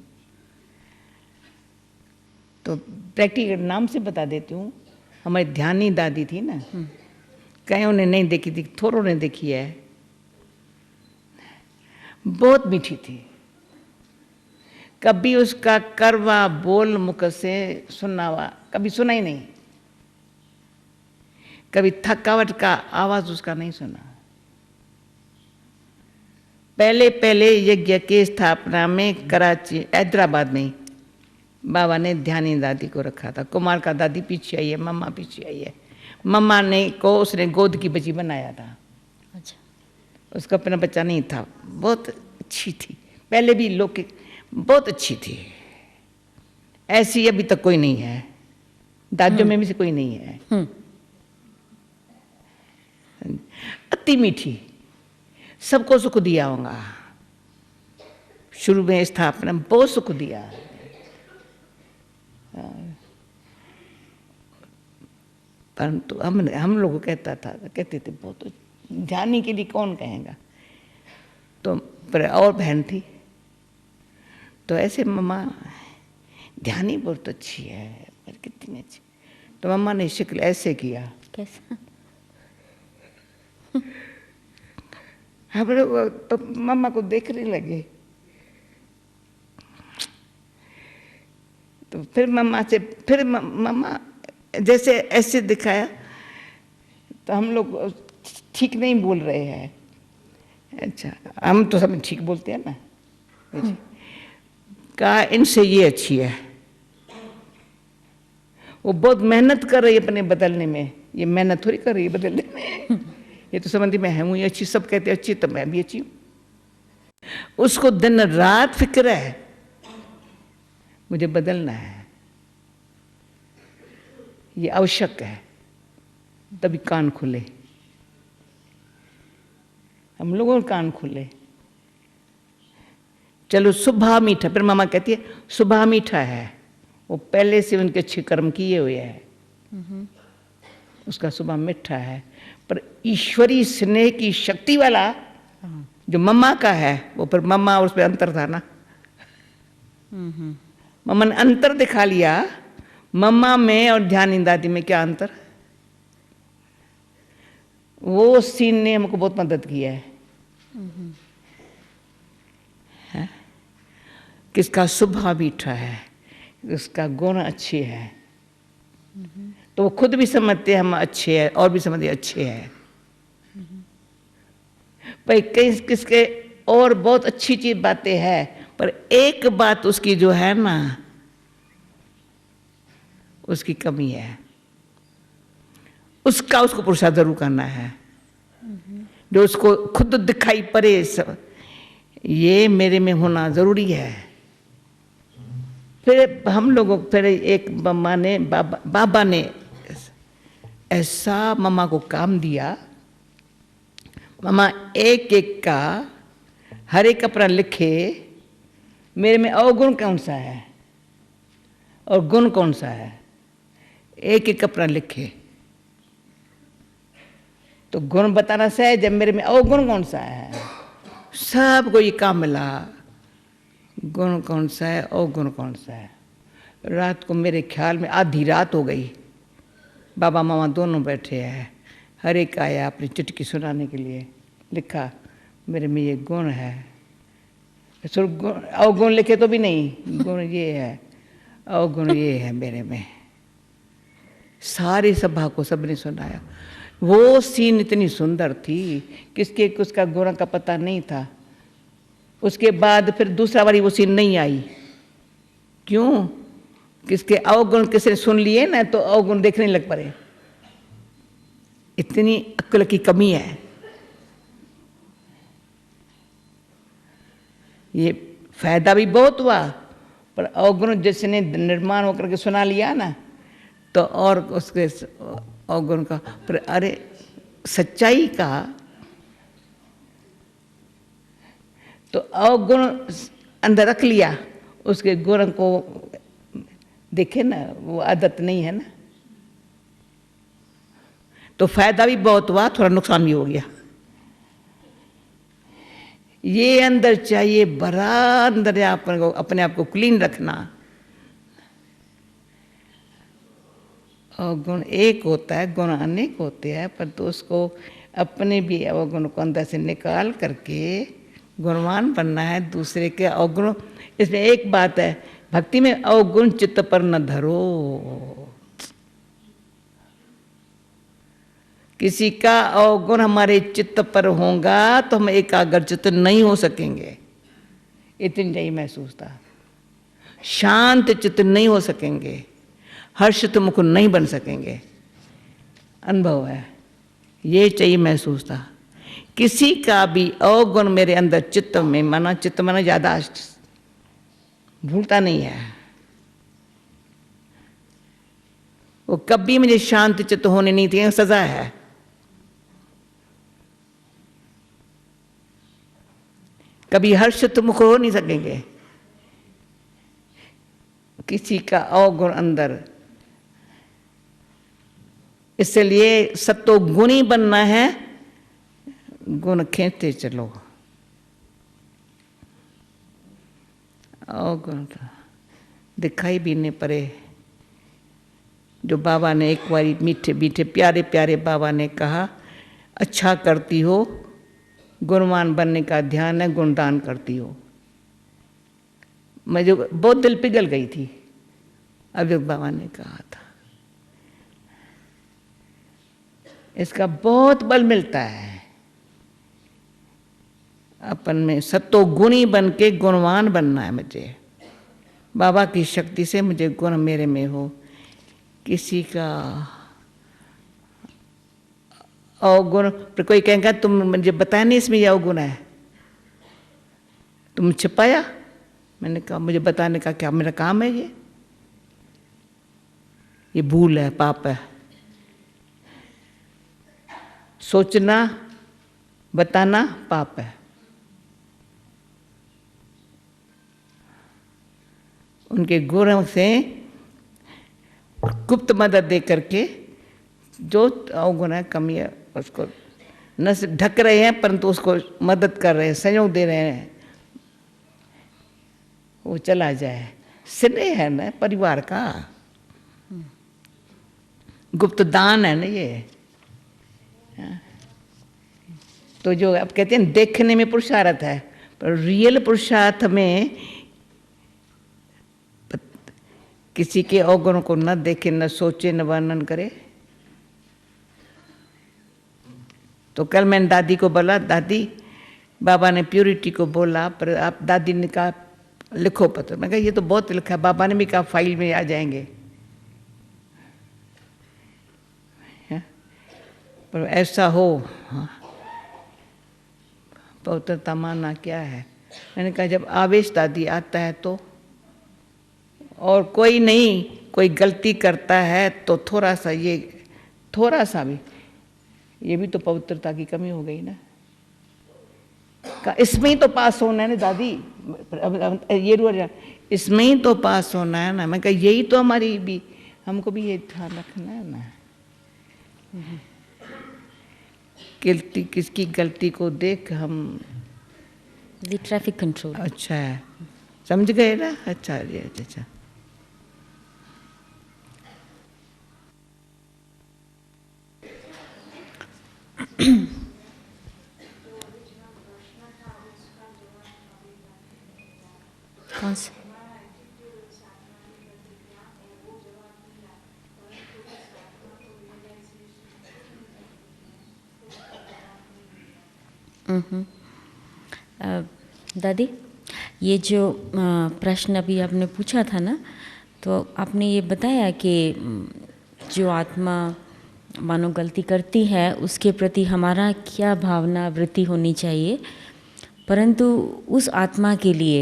तो प्रैक्टिकल नाम से बता देती हूँ, हमारी ध्यानी दादी थी ना, कईयों ने नहीं देखी थी, थोड़ों ने देखी है। बहुत मीठी थी, कभी उसका करवा बोल मुख से सुनावा कभी सुना ही नहीं, कभी थकावट का आवाज उसका नहीं सुना। पहले पहले यज्ञ की स्थापना में कराची हैदराबाद में बाबा ने ध्यानी दादी को रखा था। कुमार का दादी पीछे आई है, मम्मा पीछे आई है। मम्मा ने को उसने गोद की बच्ची बनाया था। अच्छा। उसका अपना बच्चा नहीं था, बहुत अच्छी थी, पहले भी लौकिक बहुत अच्छी थी, ऐसी अभी तक कोई नहीं है, दादियों में भी से कोई नहीं है। अति मीठी, सबको सुख दिया होगा, शुरू में स्थापना बहुत सुख दिया। परंतु हम लोग कहते थे बहुत ध्यानी के लिए कौन कहेगा। तो पर और बहन थी, तो ऐसे मम्मा ध्यानी बहुत अच्छी है, पर कितनी अच्छी। तो मम्मा ने शक्ल ऐसे किया, कैसा? हम लोग तो मम्मा को देखने लगे। तो फिर मम्मा जैसे ऐसे दिखाया, तो हम लोग ठीक नहीं बोल रहे हैं। अच्छा, हम तो सब ठीक बोलते हैं ना। कहा इनसे ये अच्छी है, वो बहुत मेहनत कर रही है अपने बदलने में, ये मेहनत थोड़ी कर रही है बदलने में। ये तो समझती मैं हूँ अच्छी, सब कहते अच्छी, तो मैं भी अच्छी हूँ। उसको दिन रात फिक्र है मुझे बदलना है, ये आवश्यक है, तभी कान खुले। हम लोगों के कान खुले। चलो सुबह मीठा, फिर मामा कहती है सुबह मीठा है, वो पहले से उनके अच्छे कर्म किए हुए हैं, उसका सुबह मीठा है। पर ईश्वरी स्नेह की शक्ति वाला जो मम्मा का है, वो पर मम्मा और उस पर अंतर था ना। मम्मा ने अंतर दिखा लिया, मम्मा में और ध्यान दादी में क्या अंतर। वो सीन ने हमको बहुत मदद किया है। किसका सुबह मीठा है, उसका गुण अच्छे है, तो वो खुद भी समझते हैं हम अच्छे हैं और भी समझते अच्छे हैं। पर कई किसके और बहुत अच्छी चीज बातें हैं, पर एक बात उसकी जो है ना, उसकी कमी है, उसको पुरुषार्थ जरूर करना है, जो उसको खुद दिखाई पड़े सब, ये मेरे में होना जरूरी है। फिर हम लोगों फिर एक बाबा ने ऐसा मम्मा को काम दिया, मम्मा एक एक का हर एक अपना लिखे, मेरे में अवगुण कौन सा है और गुण कौन सा है, एक एक अपना लिखे। तो गुण बताना सहज है, मेरे में अवगुण कौन सा है, सबको ये काम मिला, गुण कौन सा है अवगुण कौन सा है। रात को मेरे ख्याल में आधी रात हो गई, बाबा मामा दोनों बैठे हैं, हर एक आया अपनी चुटकी सुनाने के लिए, लिखा मेरे में ये गुण है, अवगुण लिखे तो भी नहीं, गुण ये है अवगुण ये है मेरे में। सारी सभा को सबने सुनाया। वो सीन इतनी सुंदर थी, किसके उसका गुण का पता नहीं था। उसके बाद फिर दूसरा बारी वो सीन नहीं आई, क्यों? किसके अवगुण किसने सुन लिए ना, तो अवगुण देखने लग पड़े। इतनी अक्ल की कमी है। ये फायदा भी बहुत हुआ, पर अवगुण जिसने निर्माण होकर के सुना लिया ना, तो और उसके अवगुण का, पर अरे सच्चाई का तो अवगुण अंदर रख लिया, उसके गुण को देखे ना, वो आदत नहीं है ना, तो फायदा भी बहुत हुआ, थोड़ा नुकसान भी हो गया। ये अंदर चाहिए बड़ा अंदर अपने आप को क्लीन रखना। और गुण एक होता है, गुण अनेक होते हैं, पर तो उसको अपने भी अवगुण को अंदर से निकाल करके गुणवान बनना है। दूसरे के अवगुण, इसमें एक बात है, भक्ति में अवगुण चित्त पर न धरो। किसी का अवगुण हमारे चित्त पर होगा तो हम एकाग्र चित्त नहीं हो सकेंगे, इतनी नहीं महसूस था। शांत चित्त नहीं हो सकेंगे, हर्षित मुख नहीं बन सकेंगे। अनुभव है, ये चाहिए महसूस था किसी का भी अवगुण मेरे अंदर चित्त माना यादाश्त भूलता नहीं है, वो कभी मुझे शांत चित्त होने नहीं दिए, सजा है। कभी हर्षित मुख हो नहीं सकेंगे। किसी का अवगुण अंदर, इसलिए सत्तो गुणी बनना है, गुण खींचते चलो। अवगुण दिखाई भी नहीं पड़े। जो बाबा ने एक बारी मीठे मीठे प्यारे प्यारे बाबा ने कहा, अच्छा करती हो, गुणवान बनने का ध्यान है, गुणदान करती हो। मैं जो बहुत दिल पिघल गई थी, अभियोग बाबा ने कहा था। इसका बहुत बल मिलता है। अपन में सत्तो गुणी बन के गुणवान बनना है मुझे। बाबा की शक्ति से मुझे गुण मेरे में हो। किसी का अवगुण पर कोई कहेगा तुम मुझे बताया नहीं इसमें यह अवगुण है, तुम छिपाया। मैंने कहा मुझे बताने का क्या मेरा काम है? ये भूल है, पाप है। सोचना बताना पाप है। उनके गुणों से गुप्त मदद दे करके जो अवगुण है, कमी है, उसको न सिर्फ ढक रहे हैं परंतु उसको मदद कर रहे हैं, सहयोग दे रहे हैं, वो चला जाए। स्नेह है ना परिवार का, गुप्त दान है ना ये। तो जो आप कहते हैं देखने में पुरुषार्थ है, पर रियल पुरुषार्थ में किसी के अवगुणों को न देखे, न सोचे, न वर्णन करे। तो कल मैंने दादी को बोला, दादी बाबा ने प्यूरिटी को बोला, पर आप दादी ने कहा लिखो पत्र। मैं कहा ये तो बहुत लिखा है, बाबा ने भी कहा फाइल में आ जाएंगे। पर ऐसा हो, पवित्रता माना क्या है। मैंने कहा जब आवेश दादी आता है तो, और कोई नहीं, कोई गलती करता है तो थोड़ा सा ये, थोड़ा सा भी, ये भी तो पवित्रता की कमी हो गई ना। इसमें ही तो पास होना है ना दादी, ये रुआ, इसमें ही तो पास होना है ना। मैं कहा यही तो हमारी भी, हमको भी ये ध्यान रखना है ना। गलती, किसकी गलती को देख हम ट्रैफिक कंट्रोल। अच्छा है, समझ गए ना। अच्छा जी, अच्छा। कौन सा? दादी, ये जो प्रश्न अभी आपने पूछा था ना, तो आपने ये बताया कि जो आत्मा मानो गलती करती है उसके प्रति हमारा क्या भावना वृत्ति होनी चाहिए, परंतु उस आत्मा के लिए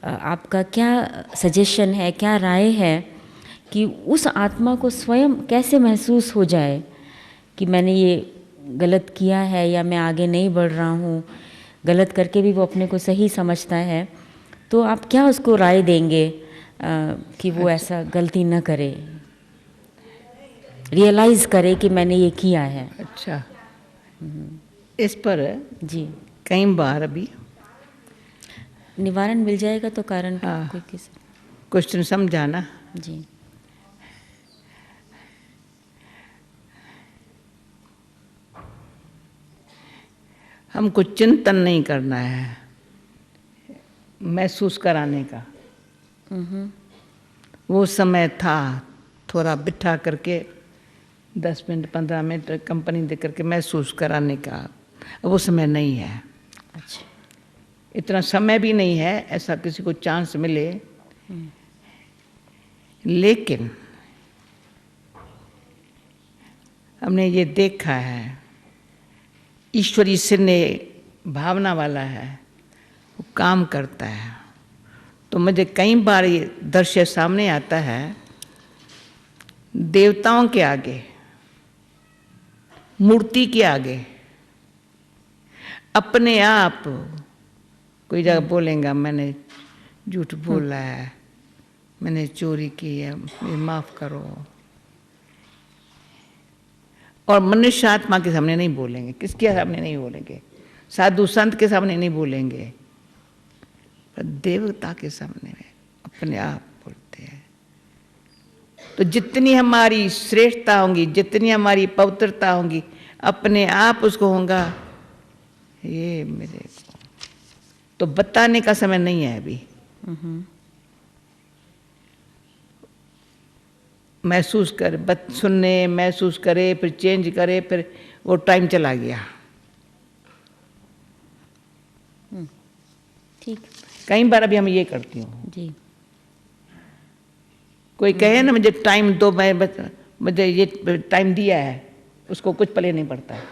आपका क्या सजेशन है, क्या राय है कि उस आत्मा को स्वयं कैसे महसूस हो जाए कि मैंने ये गलत किया है या मैं आगे नहीं बढ़ रहा हूँ, गलत करके भी वो अपने को सही समझता है, तो आप क्या उसको राय देंगे कि वो ऐसा गलती न करे, रियलाइज़ करे कि मैंने ये किया है? अच्छा, इस पर जी कई बार अभी निवारण मिल जाएगा तो कारण हाँ, कोई किस क्वेश्चन समझा ना। जी हमको चिंतन नहीं करना है, महसूस कराने का। वो समय था थोड़ा बिठा करके 10 मिनट 15 मिनट कंपनी दे करके महसूस कराने का, वो समय नहीं है। अच्छा, इतना समय भी नहीं है ऐसा किसी को चांस मिले। लेकिन हमने ये देखा है ईश्वरी स्नेह भावना वाला है, वो काम करता है। तो मुझे कई बार ये दृश्य सामने आता है, देवताओं के आगे, मूर्ति के आगे, अपने आप कोई जगह बोलेगा मैंने झूठ बोला है, मैंने चोरी की है, मुझे माफ़ करो। और मनुष्य आत्मा के सामने नहीं बोलेंगे, किसके सामने नहीं बोलेंगे, साधु संत के सामने नहीं बोलेंगे, पर देवता के सामने में अपने आप बोलते हैं। तो जितनी हमारी श्रेष्ठता होगी, जितनी हमारी पवित्रता होगी, अपने आप उसको होगा ये मेरे को तो बताने का समय नहीं है अभी। महसूस कर, सुनने, महसूस करे, फिर चेंज करे, फिर वो टाइम चला गया। ठीक। कई बार अभी हम ये करती हूँ जी। कोई कहे ना मुझे टाइम दो, मैं मुझे ये टाइम दिया है, उसको कुछ पले नहीं पड़ता है।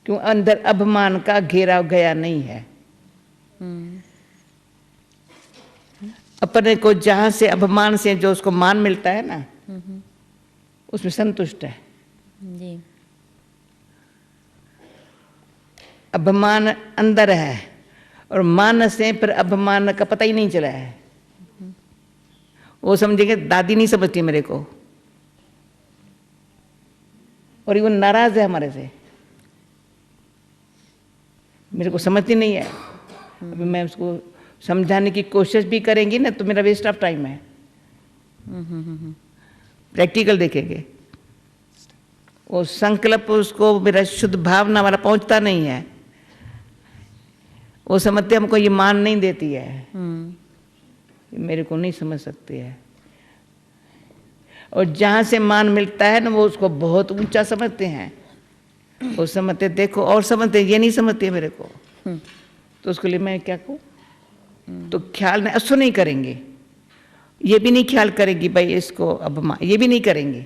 क्यों? अंदर अभिमान का घेराव गया नहीं है। अपने को जहां से अभिमान से जो उसको मान मिलता है ना, उसमें संतुष्ट है। जी। अभिमान अंदर है और मान से फिर अभिमान का पता ही नहीं चला है। वो समझेंगे दादी नहीं समझती मेरे को, और वो नाराज है हमारे से, मेरे को समझती नहीं है। अभी मैं उसको समझाने की कोशिश भी करेंगी ना तो मेरा वेस्ट ऑफ टाइम है। प्रैक्टिकल देखेंगे, वो संकल्प उसको मेरा शुद्ध भावना वाला पहुंचता नहीं है। वो समझते हमको ये मान नहीं देती है, मेरे को नहीं समझ सकती है। और जहाँ से मान मिलता है ना, वो उसको बहुत ऊंचा समझते हैं। वो समझते देखो, और समझते ये नहीं समझती है मेरे को, तो उसके लिए मैं क्या कहूँ? तो ख्याल नहीं, असो नहीं करेंगे, ये भी नहीं ख्याल करेगी भाई इसको अब ये भी नहीं करेंगे।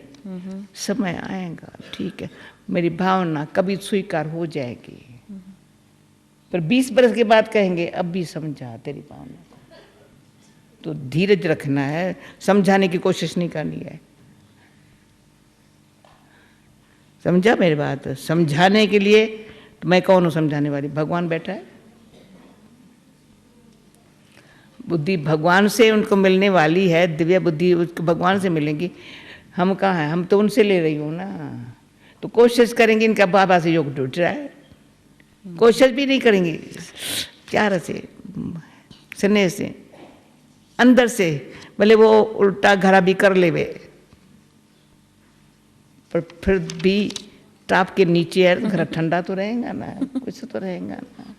समय आएगा, ठीक है, मेरी भावना कभी स्वीकार हो जाएगी, पर 20 बरस के बाद कहेंगे अब भी समझा तेरी भावना। तो धीरज रखना है, समझाने की कोशिश नहीं करनी है। समझा मेरी बात? समझाने के लिए तो मैं कौन हूँ समझाने वाली? भगवान बैठा है। बुद्धि भगवान से उनको मिलने वाली है, दिव्य बुद्धि उसको भगवान से मिलेंगी। हम कहाँ हैं? हम तो उनसे ले रही हूँ ना। तो कोशिश करेंगे, इनका बाबा से योग टूट रहा है, कोशिश भी नहीं करेंगे, प्यार से, स्नेह से, अंदर से, भले वो उल्टा घड़ा भी कर लेवे, पर फिर भी टाप के नीचे है, घड़ा ठंडा तो रहेगा ना, कुछ तो रहेगा ना।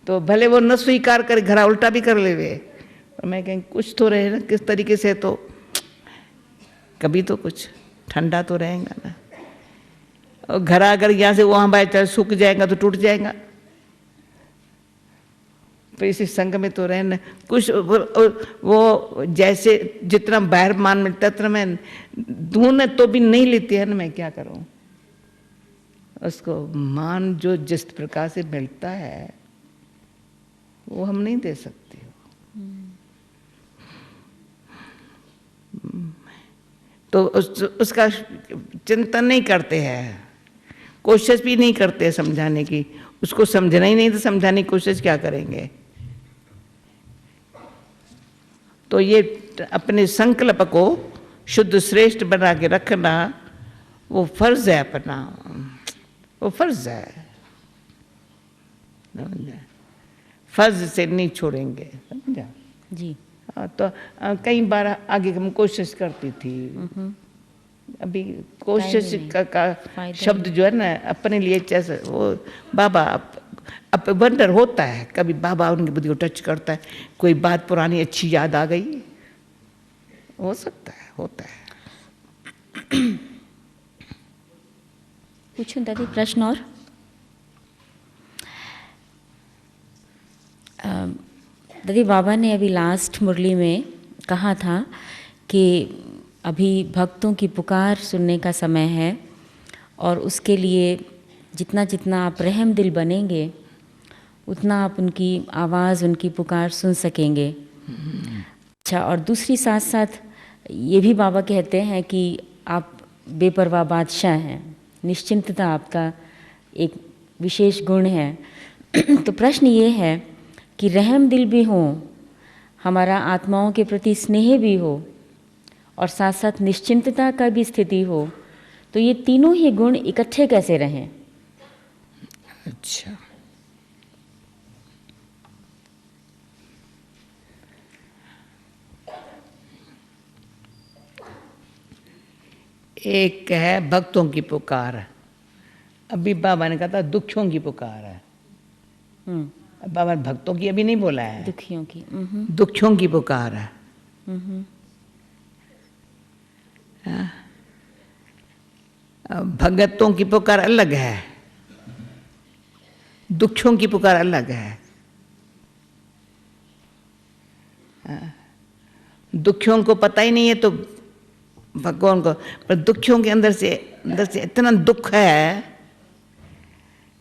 तो भले वो न स्वीकार करे, घड़ा उल्टा भी कर लेवे, पर मैं कहें कुछ तो रहे ना, किस तरीके से, तो कभी तो कुछ ठंडा तो रहेगा ना। और घड़ा अगर यहाँ से वहाँ बाय चाहे सूख जाएगा तो टूट जाएगा, तो इसी संग में तो रहना कुछ। वो जैसे जितना बाहर मान मिलता है उतना मैं दूं तो भी नहीं लेती है ना, मैं क्या करूं? उसको मान जो जिस प्रकार से मिलता है वो हम नहीं दे सकते। तो उसका चिंतन नहीं करते हैं, कोशिश भी नहीं करते समझाने की। उसको समझना ही नहीं तो समझाने की कोशिश क्या करेंगे? तो ये अपने संकल्प को शुद्ध श्रेष्ठ बना के रखना वो फर्ज है अपना, वो फर्ज है, फर्ज से नहीं छोड़ेंगे, समझा जी। तो कई बार आगे हम कोशिश करती थी, अभी कोशिश का शब्द जो है ना अपने लिए, जैसे वो बाबा अब वंडर होता है, कभी बाबा उनकी बुद्धि को टच करता है, कोई बात पुरानी अच्छी याद आ गई, हो सकता है, होता है। पूछूं दादी प्रश्न? और दादी, बाबा ने अभी लास्ट मुरली में कहा था कि अभी भक्तों की पुकार सुनने का समय है, और उसके लिए जितना जितना आप रहम दिल बनेंगे उतना आप उनकी आवाज़, उनकी पुकार सुन सकेंगे। अच्छा, और दूसरी साथ साथ ये भी बाबा कहते हैं कि आप बेपरवाह बादशाह हैं, निश्चिंतता आपका एक विशेष गुण है। तो प्रश्न ये है कि रहम दिल भी हो, हमारा आत्माओं के प्रति स्नेह भी हो और साथ साथ निश्चिंतता का भी स्थिति हो, तो ये तीनों ही गुण इकट्ठे कैसे रहें? अच्छा, एक है भक्तों की पुकार, अभी बाबा ने कहा था दुखियों की पुकार है। अब बाबा ने भक्तों की अभी नहीं बोला है, दुखियों की। दुखियों की पुकार है। भगतों की पुकार अलग है, दुखियों की पुकार अलग है। दुखियों को पता ही नहीं है तो भगवान को, पर दुखियों के अंदर से इतना दुख है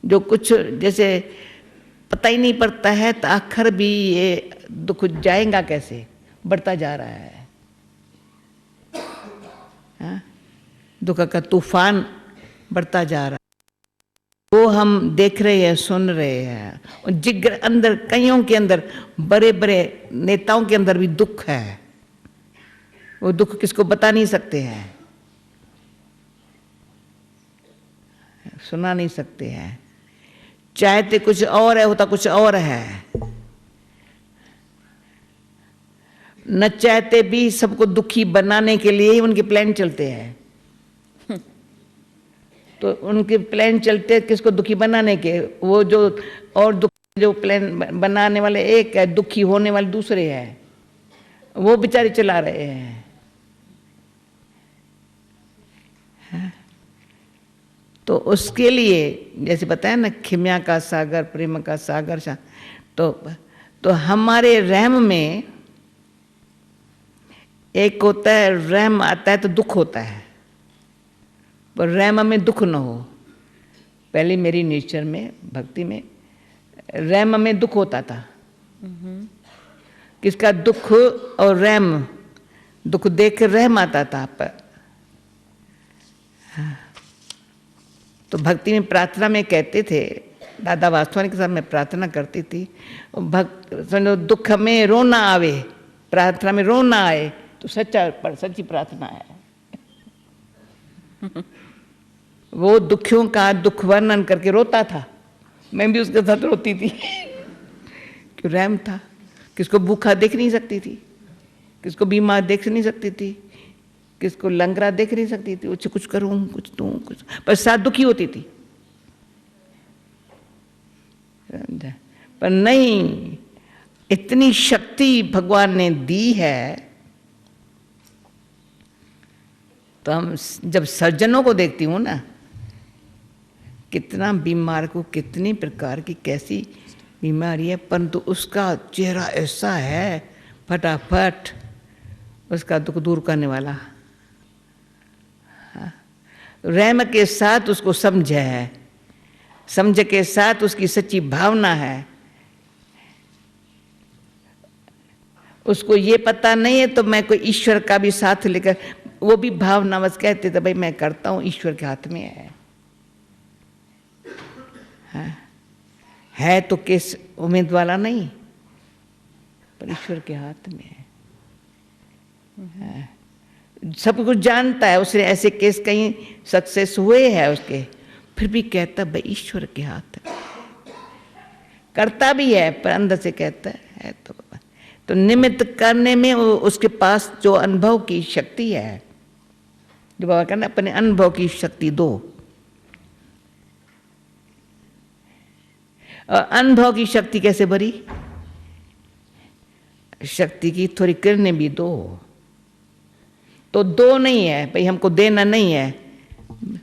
जो कुछ जैसे पता ही नहीं पड़ता है, तो आखिर भी ये दुख जाएगा कैसे, बढ़ता जा रहा है। दुख का तूफान बढ़ता जा रहा है, वो हम देख रहे हैं, सुन रहे हैं। और जिगर अंदर, कईयों के अंदर, बड़े बड़े नेताओं के अंदर भी दुख है। वो दुख किसको बता नहीं सकते हैं, सुना नहीं सकते हैं। चाहते कुछ और है, होता कुछ और है। न चाहते भी सबको दुखी बनाने के लिए ही उनके प्लान चलते हैं। तो उनके प्लान चलते किसको दुखी बनाने के, वो जो और दुख जो प्लान बनाने वाले एक है, दुखी होने वाले दूसरे हैं, वो बेचारे चला रहे हैं। तो उसके लिए जैसे बताया ना, खिम्या का सागर, प्रेम का सागर, तो हमारे रहम में एक होता है, रहम आता है तो दुख होता है, पर रहम में दुख न हो। पहले मेरी नेचर में, भक्ति में, रहम में दुख होता था। किसका दुख और रहम, दुख देख कर रहम आता था। पर तो भक्ति में, प्रार्थना में कहते थे, दादा वास्तवानी के साथ मैं प्रार्थना करती थी, समझो दुख में रोना आवे, प्रार्थना में रोना आए तो सच्ची प्रार्थना है। वो दुखियों का दुख वर्णन करके रोता था, मैं भी उसके साथ रोती थी। क्यों, रहम था। किसको भूखा देख नहीं सकती थी, किसको बीमार देख नहीं सकती थी, किसको लंगड़ा देख नहीं सकती थी, उससे कुछ करूं, कुछ दूं, कुछ, पर साथ दुखी होती थी। पर नहीं, इतनी शक्ति भगवान ने दी है, तो हम जब सज्जनों को देखती हूँ ना, कितना बीमार को कितनी प्रकार की कैसी बीमारी है, परंतु उसका चेहरा ऐसा है फटाफट उसका दुख दूर करने वाला। रहम के साथ उसको समझ है, समझ के साथ उसकी सच्ची भावना है। उसको ये पता नहीं है तो मैं कोई ईश्वर का भी साथ लेकर, वो भी भावना बस कहते थे भाई मैं करता हूँ, ईश्वर के हाथ में है। है तो केस उम्मीद वाला नहीं, पर ईश्वर के हाथ में है। सब कुछ जानता है, उसने ऐसे केस कहीं सक्सेस हुए हैं उसके, फिर भी कहता भाई ईश्वर के हाथ है। करता भी है पर अंदर से कहता है तो निमित्त करने में उसके पास जो अनुभव की शक्ति है, जो बाबा कहना अपने अनुभव की शक्ति दो, और अनुभव की शक्ति कैसे भरी, शक्ति की थोड़ी किरणें भी दो। तो दो नहीं है भाई, हमको देना नहीं है,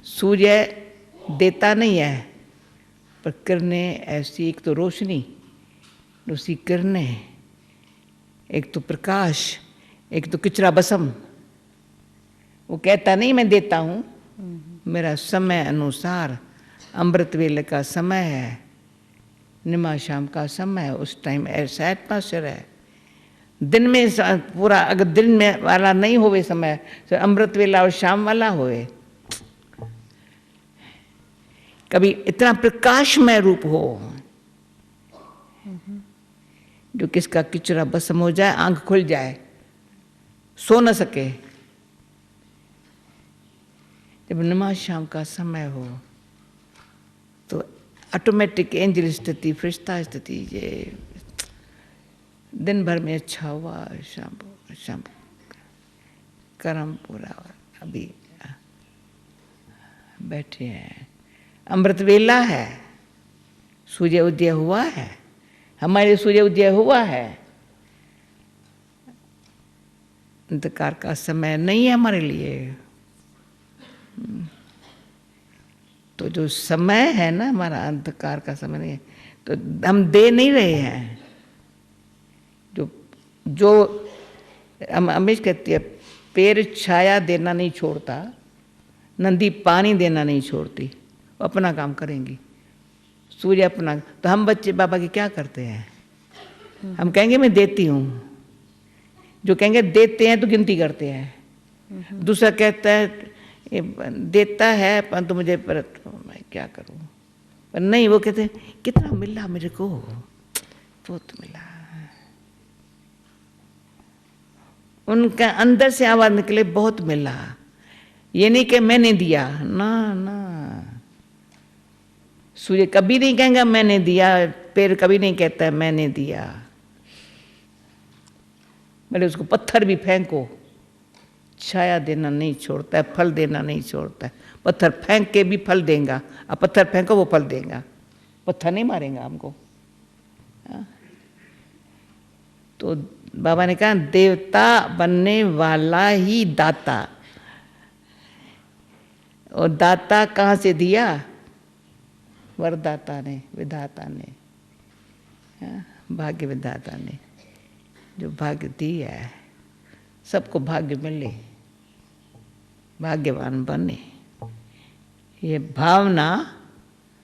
सूर्य देता नहीं है, पर किरणें ऐसी, एक तो रोशनी, दूसरी किरणें, एक तो प्रकाश, एक तो किचरा बसम। वो कहता नहीं मैं देता हूँ, मेरा समय अनुसार अमृत वेले का समय है, निमा शाम का समय है, उस टाइम ऐसा एटमॉस्फेयर है। दिन में पूरा अगर दिन में वाला नहीं होवे समय, तो अमृत वेला और शाम वाला होवे। कभी इतना प्रकाशमय रूप हो जो किसका किचरा भस्म हो जाए, आंख खुल जाए, सो न सके। जब नमाज शाम का समय हो तो ऑटोमेटिक एंजल स्थिति, फरिश्ता स्थिति, ये दिन भर में अच्छा हुआ, शाम कर्म पूरा हुआ। अभी बैठे हैं, अमृत वेला है, सूर्य उदय हुआ है, हमारे सूर्य उदय हुआ है। अंधकार का समय नहीं है हमारे लिए। तो जो समय है ना हमारा, अंधकार का समय नहीं है, तो हम दे नहीं रहे हैं। जो हम हमेशा कहती है, पेड़ छाया देना नहीं छोड़ता, नदी पानी देना नहीं छोड़ती, वो अपना काम करेंगी। सूर्य अपना, तो हम बच्चे बाबा के क्या करते हैं? हम कहेंगे मैं देती हूँ, जो कहेंगे देते हैं तो गिनती करते हैं। दूसरा कहता है देता है परंतु मुझे पर मैं क्या करूँ, पर नहीं, वो कहते हैं कितना मिला मेरे को, बहुत मिला। उनका अंदर से आवाज निकले बहुत मिला, ये नहीं कि मैंने दिया, ना ना। सूर्य कभी नहीं कहेगा मैंने दिया, पेड़ कभी नहीं कहता है मैंने दिया। भले उसको पत्थर भी फेंको, छाया देना नहीं छोड़ता है, फल देना नहीं छोड़ता है। पत्थर फेंक के भी फल देगा, अब पत्थर फेंको वो फल देगा, पत्थर नहीं मारेगा हमको। तो बाबा ने कहा देवता बनने वाला ही दाता, और दाता कहाँ से दिया? वरदाता ने, विधाता ने, भाग्य विधाता ने जो भाग्य दिया है। सबको भाग्य मिले, भाग्यवान बने, ये भावना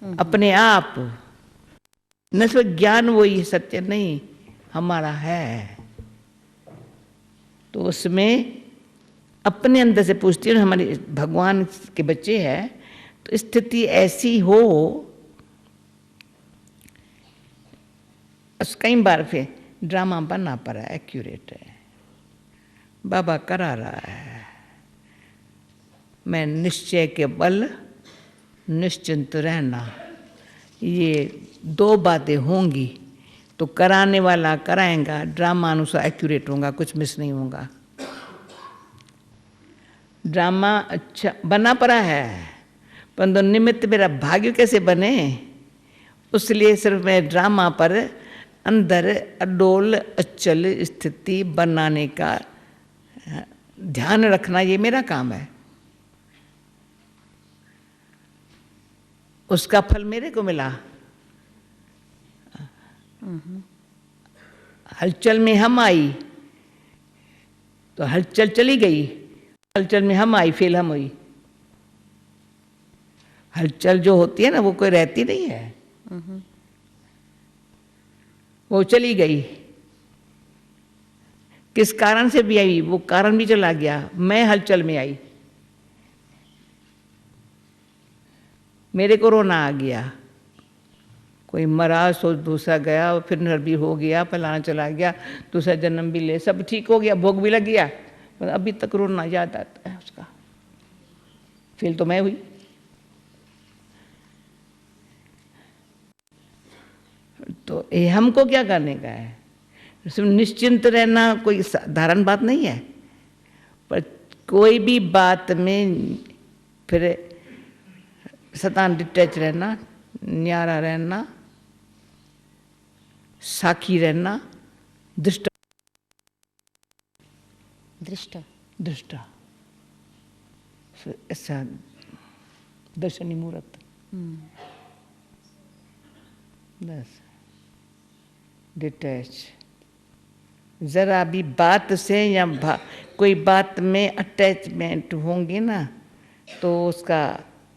अपने आप, न सिर्फ ज्ञान वो ये सत्य नहीं हमारा है। तो उसमें अपने अंदर से पूछती हूँ, हमारे भगवान के बच्चे हैं, तो स्थिति ऐसी हो, कई बार फिर ड्रामा बनना पड़ा, एक्यूरेट है, बाबा करा रहा है। मैं निश्चय के बल निश्चिंत रहना, ये दो बातें होंगी तो कराने वाला कराएगा, ड्रामा अनुसार एक्यूरेट होगा, कुछ मिस नहीं होगा। ड्रामा अच्छा बना पड़ा है, परंतु निमित्त मेरा भाग्य कैसे बने, उसलिए सिर्फ मैं ड्रामा पर अंदर अडोल अचल स्थिति बनाने का ध्यान रखना, ये मेरा काम है। उसका फल मेरे को मिला। हलचल में हम आई तो हलचल चली गई, हलचल में हम आई, फेल हम हुई। हलचल जो होती है ना वो कोई रहती नहीं है, वो चली गई। किस कारण से भी आई वो कारण भी चला गया, मैं हलचल में आई, मेरे को रोना आ गया। कोई मरा सो दूसरा गया, फिर नर भी हो गया, फलाना चला गया, दूसरा जन्म भी ले, सब ठीक हो गया, भोग भी लग गया, पर अभी तक रोना याद आता है उसका। फेल तो मैं हुई। तो ये हमको क्या करने का है? सिर्फ निश्चिंत रहना कोई साधारण बात नहीं है, पर कोई भी बात में फिर सतान डिटैच रहना, न्यारा रहना, साखी रहना, दृष्टा दृष्टा दृष्टा ऐसा दर्शनी मूर्त, बस डिटैच। जरा भी बात से या कोई बात में अटैचमेंट होंगे ना तो उसका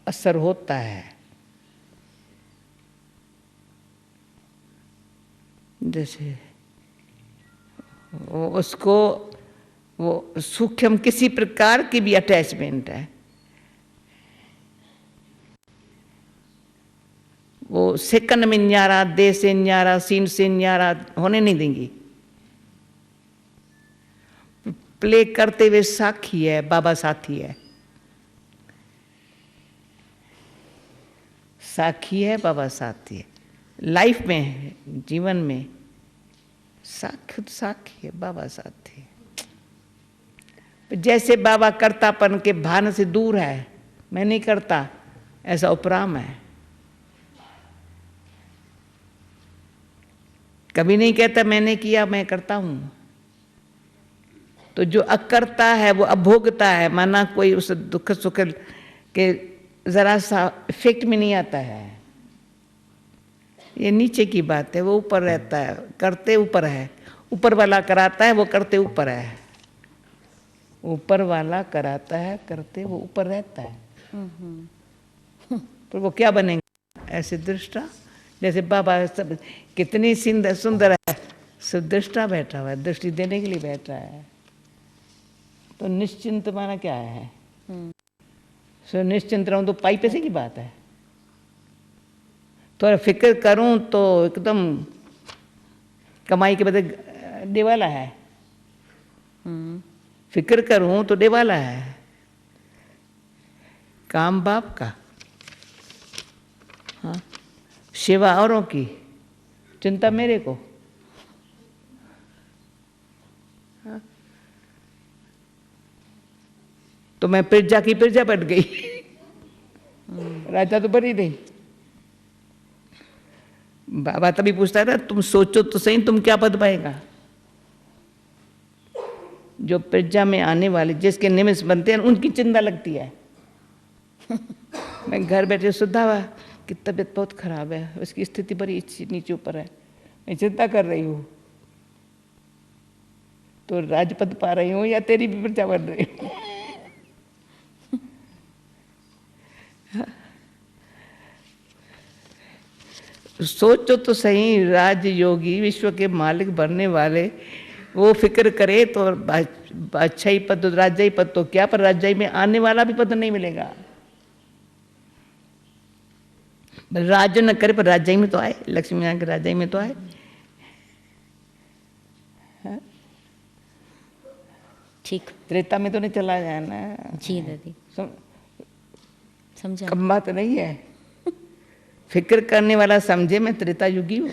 असर होता है, जैसे वो उसको वो सूक्ष्म किसी प्रकार की भी अटैचमेंट है, वो सेकंड में न्यारा, दे से न्यारा, सीन से न्यारा होने नहीं देंगी। प्ले करते हुए साखी है, बाबा साथी है, साखी है, बाबा साथी है। लाइफ में है, जीवन में खुद साखी है, बाबा साथी है। जैसे बाबा कर्तापन के भान से दूर है, मैं नहीं करता, ऐसा उपराम है। कभी नहीं कहता मैंने किया, मैं करता हूं। तो जो अकर्ता है वो अभोगता है, माना कोई उस दुख सुख के जरा सा इफेक्ट में नहीं आता है। ये नीचे की बात है, वो ऊपर रहता है, करते ऊपर है। ऊपर वाला कराता है, वो करते ऊपर है। ऊपर वाला कराता है, करते वो ऊपर रहता है। तो वो क्या बनेगा? ऐसे दृष्टा, जैसे बाबा सब कितनी सुंदर है, सुदृष्टा बैठा हुआ है, दृष्टि देने के लिए बैठा है। तो निश्चिंत माना क्या है? सो निश्चिंत रहूं तो पाई पैसे की बात है। थोड़ा फिक्र करूं तो एकदम कमाई के बदले देवाला है। फिक्र करूं तो देवाला है। काम बाप का, हाँ, सेवा औरों की, चिंता मेरे को। हाँ? तो मैं प्रजा की प्रजा बन गई, राजा तो बनी नहीं। बाबा तभी पूछता है ना, तुम सोचो तो सही, तुम क्या पद पाएगा? जो प्रजा में आने वाले जिसके निमित्त बनते हैं उनकी चिंता लगती है। मैं घर बैठे सुधा हुआ कि तबीयत बहुत खराब है, उसकी स्थिति बड़ी नीचे ऊपर है, मैं चिंता कर रही हूँ, तो राजपद पा रही हूँ या तेरी भी प्रजा बन रही हूँ? सोचो तो सही, राजयोगी विश्व के मालिक बनने वाले वो फिक्र करे तो अच्छा ही पद, राजा ही पद तो क्या, पर राजा में आने वाला भी पद नहीं मिलेगा। राज न करे पर राजा में तो आए, लक्ष्मी नारायण के राजा में तो आए। ठीक, त्रेता में तो नहीं चला जाना। जी दादी, समझा। कम बात नहीं है। फिक्र करने वाला समझे मैं त्रेता युगी हूं।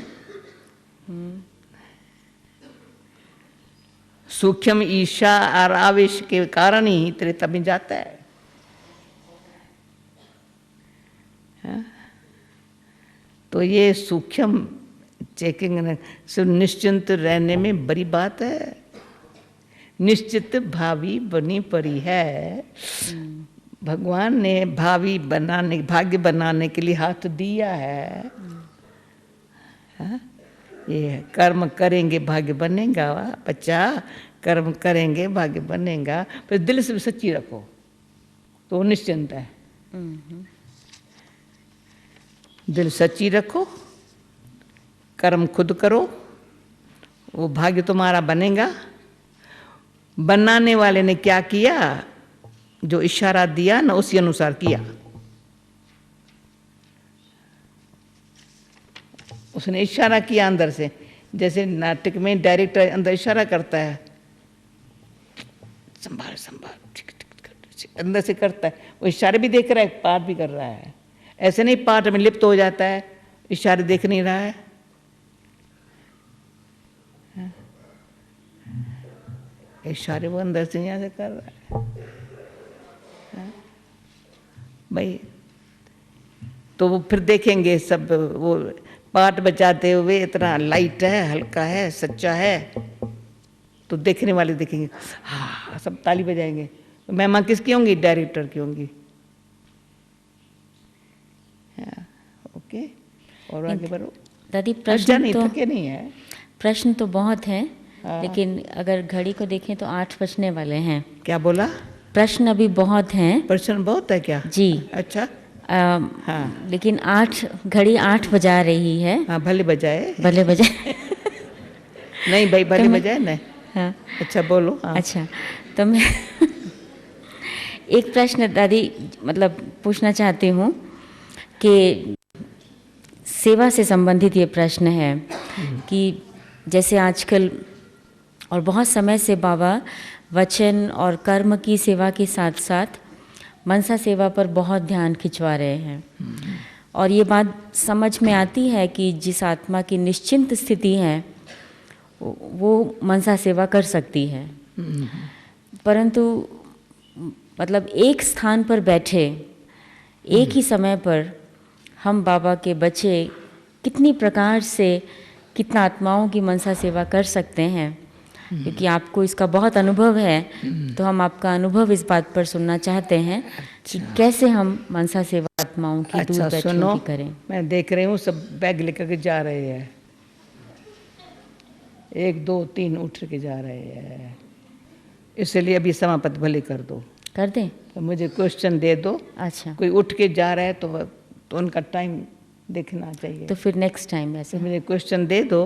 सूक्ष्म ईर्षा और आवेश के कारण ही त्रेता में जाता है। हाँ? तो ये सूक्ष्म चेकिंग निश्चिंत रहने में बड़ी बात है। निश्चित भावी बनी पड़ी है। भगवान ने भावी बनाने, भाग्य बनाने के लिए हाथ दिया है। हाँ? ये कर्म करेंगे भाग्य बनेगा बच्चा, कर्म करेंगे भाग्य बनेगा। फिर दिल से भी सच्ची रखो तो निश्चिंत है। दिल सच्ची रखो, कर्म खुद करो, वो भाग्य तुम्हारा बनेगा। बनाने वाले ने क्या किया? जो इशारा दिया ना उसी अनुसार किया। उसने इशारा किया अंदर से, जैसे नाटक में डायरेक्टर अंदर इशारा करता है, संभाल संभाल, अंदर से करता है। वो इशारे भी देख रहा है, पाठ भी कर रहा है। ऐसे नहीं पाठ में लिप्त हो जाता है, इशारे देख नहीं रहा है। इशारे वो अंदर से यहाँ से कर रहा है भाई। तो वो फिर देखेंगे सब, वो पाठ बजाते हुए इतना लाइट है, हल्का है, सच्चा है, तो देखने वाले देखेंगे, हाँ सब ताली बजाएंगे। तो महिमा किसकी होंगी? डायरेक्टर की होंगी। हाँ, ओके, और आगे बढ़ो दादी। प्रश्न नहीं तो थके नहीं है, प्रश्न तो बहुत हैं, लेकिन अगर घड़ी को देखें तो 8 बजने वाले हैं। क्या बोला? प्रश्न अभी बहुत हैं। प्रश्न बहुत है क्या? जी। अच्छा। हाँ, लेकिन घड़ी 8 बजा रही है। हाँ, भले बजाए, भले बजाए। नहीं भाई, भले मैं- बजाय नहीं। हाँ अच्छा बोलो। हाँ। अच्छा, तो मैं एक प्रश्न दादी मतलब पूछना चाहती हूँ कि सेवा से संबंधित ये प्रश्न है कि जैसे आजकल और बहुत समय से बाबा वचन और कर्म की सेवा के साथ साथ मनसा सेवा पर बहुत ध्यान खिंचवा रहे हैं, और ये बात समझ में आती है कि जिस आत्मा की निश्चिंत स्थिति है वो मनसा सेवा कर सकती है, परंतु मतलब एक स्थान पर बैठे एक ही समय पर हम बाबा के बच्चे कितनी प्रकार से कितना आत्माओं की मनसा सेवा कर सकते हैं, क्योंकि आपको इसका बहुत अनुभव है, तो हम आपका अनुभव इस बात पर सुनना चाहते हैं कि कैसे हम मनसा सेवा आत्माओं की दूर अच्छा बैठियों सुनो, की करें। मैं देख रही हूँ सब बैग लेकर के जा रहे हैं, 1 2 3 उठ के जा रहे हैं, इसलिए अभी समाप्त भले कर दो, कर दें? तो मुझे क्वेश्चन दे दो। अच्छा, कोई उठ के जा रहा है तो उनका टाइम देखना चाहिए, तो फिर नेक्स्ट टाइम ऐसे तो मुझे क्वेश्चन दे दो,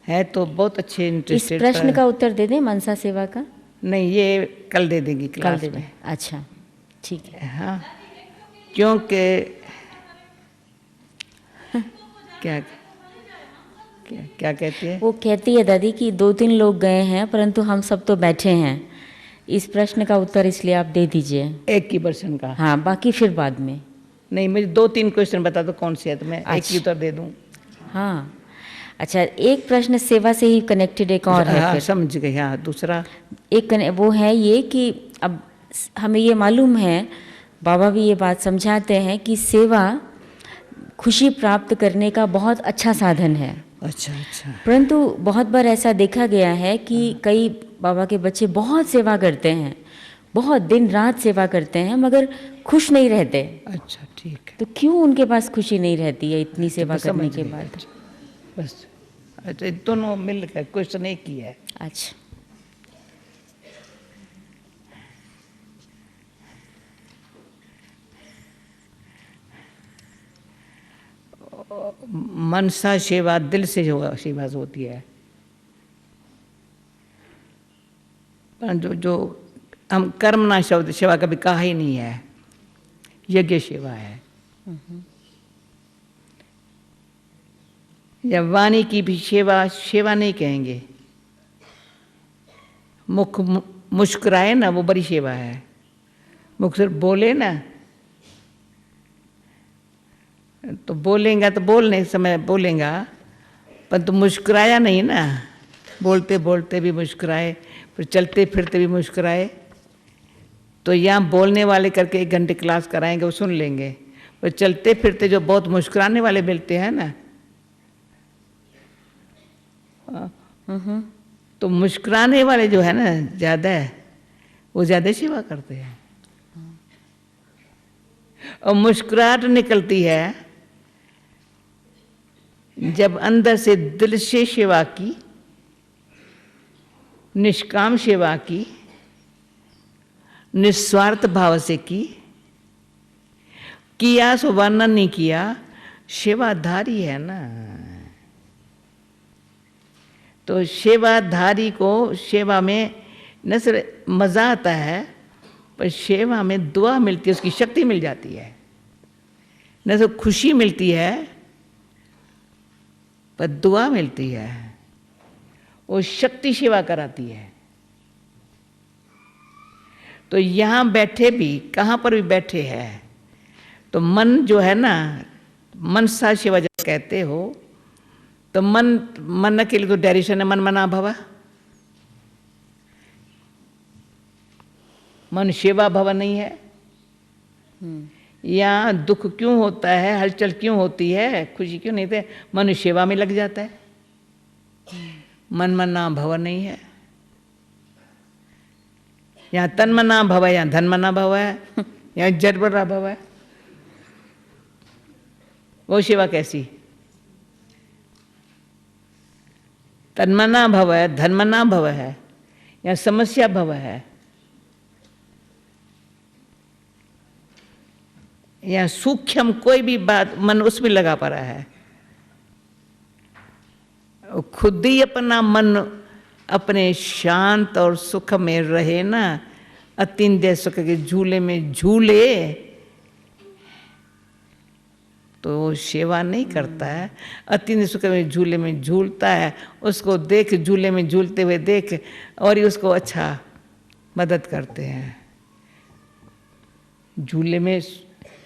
है तो बहुत अच्छे इस इंटरेस्टेड। प्रश्न का उत्तर दे दें मनसा सेवा का? नहीं, ये कल दे देंगी कल क्लास दे दें? में। अच्छा ठीक है। हाँ, क्योंकि क्या क्या क्या कहती है? वो कहती है दादी कि 2-3 लोग गए हैं परंतु हम सब तो बैठे हैं। इस प्रश्न का उत्तर इसलिए आप दे दीजिए। एक ही पर्सन का? हाँ, बाकी फिर बाद में। नहीं, मुझे 2 3 क्वेश्चन बता दो कौन से है, तो मैं एक ही उत्तर दे दूं। हाँ अच्छा, एक प्रश्न सेवा से ही कनेक्टेड एक और है हाँ, फिर। समझ गई। हाँ, दूसरा वो है ये कि अब हमें ये मालूम है, बाबा भी ये बात समझाते हैं कि सेवा खुशी प्राप्त करने का बहुत अच्छा साधन है। अच्छा अच्छा। परंतु बहुत बार ऐसा देखा गया है कि कई बाबा के बच्चे बहुत सेवा करते हैं, बहुत दिन रात सेवा करते हैं, मगर खुश नहीं रहते। अच्छा ठीक है, तो क्यों उनके पास खुशी नहीं रहती है इतनी सेवा मैं करने समझ के गई। बाद? अच्छा, बस अच्छा, ये दोनों मिलकर क्वेश्चन एक ही है। अच्छा, मनसा सेवा दिल से जो सेवा होती है, पर जो हम कर्मना शब्द सेवा कभी कहा ही नहीं है, यज्ञ सेवा है। या वाणी की भी सेवा नहीं कहेंगे, मुख मुस्कुराए ना, वो बड़ी सेवा है। मुख सिर्फ बोले ना, तो बोलेंगा तो बोलने समय बोलेगा, पर तो मुस्कुराया नहीं ना, बोलते बोलते भी मुस्कुराए, फिर चलते फिरते भी मुस्कुराए। तो यहाँ बोलने वाले करके 1 घंटे क्लास कराएंगे, वो सुन लेंगे, पर चलते फिरते जो बहुत मुस्कुराने वाले मिलते हैं ना, तो मुस्कुराने वाले जो है ना ज़्यादा, वो ज़्यादा सेवा करते हैं। और मुस्कुराहट निकलती है जब अंदर से दिल से सेवा की, निष्काम सेवा की, निस्वार्थ भाव से किया सो वर्णन नहीं किया, सेवाधारी है ना। तो सेवाधारी को सेवा में न सिर्फ मज़ा आता है, पर सेवा में दुआ मिलती है, उसकी शक्ति मिल जाती है। न सिर्फ खुशी मिलती है, पर दुआ मिलती है, वो शक्ति सेवा कराती है। तो यहाँ बैठे भी, कहाँ पर भी बैठे हैं, तो मन जो है ना, मनसा सेवा जब कहते हो, तो मन के लिए तो डायरेक्शन है मन मना भव, मन सेवा भव नहीं है। यहाँ दुख क्यों होता है, हलचल क्यों होती है, खुशी क्यों नहीं होती, मन सेवा में लग जाता है, मन मना भव नहीं है। यहाँ तन मना भव है, यहाँ धन मना भव है, यहाँ जड़ बड़ा भव है। वो सेवा कैसी? तन्मना भव है, धनमना भव है, या समस्या भव है, या सूक्ष्म कोई भी बात मन उसमें लगा पड़ा है। खुद ही अपना मन अपने शांत और सुख में रहे ना, अतीन्द्रिय सुख के झूले में झूले, तो वो सेवा नहीं करता है। अतीन्द्रिय सुख में झूले में झूलता है, उसको देख, झूले में झूलते हुए देख और ही उसको अच्छा मदद करते हैं। झूले में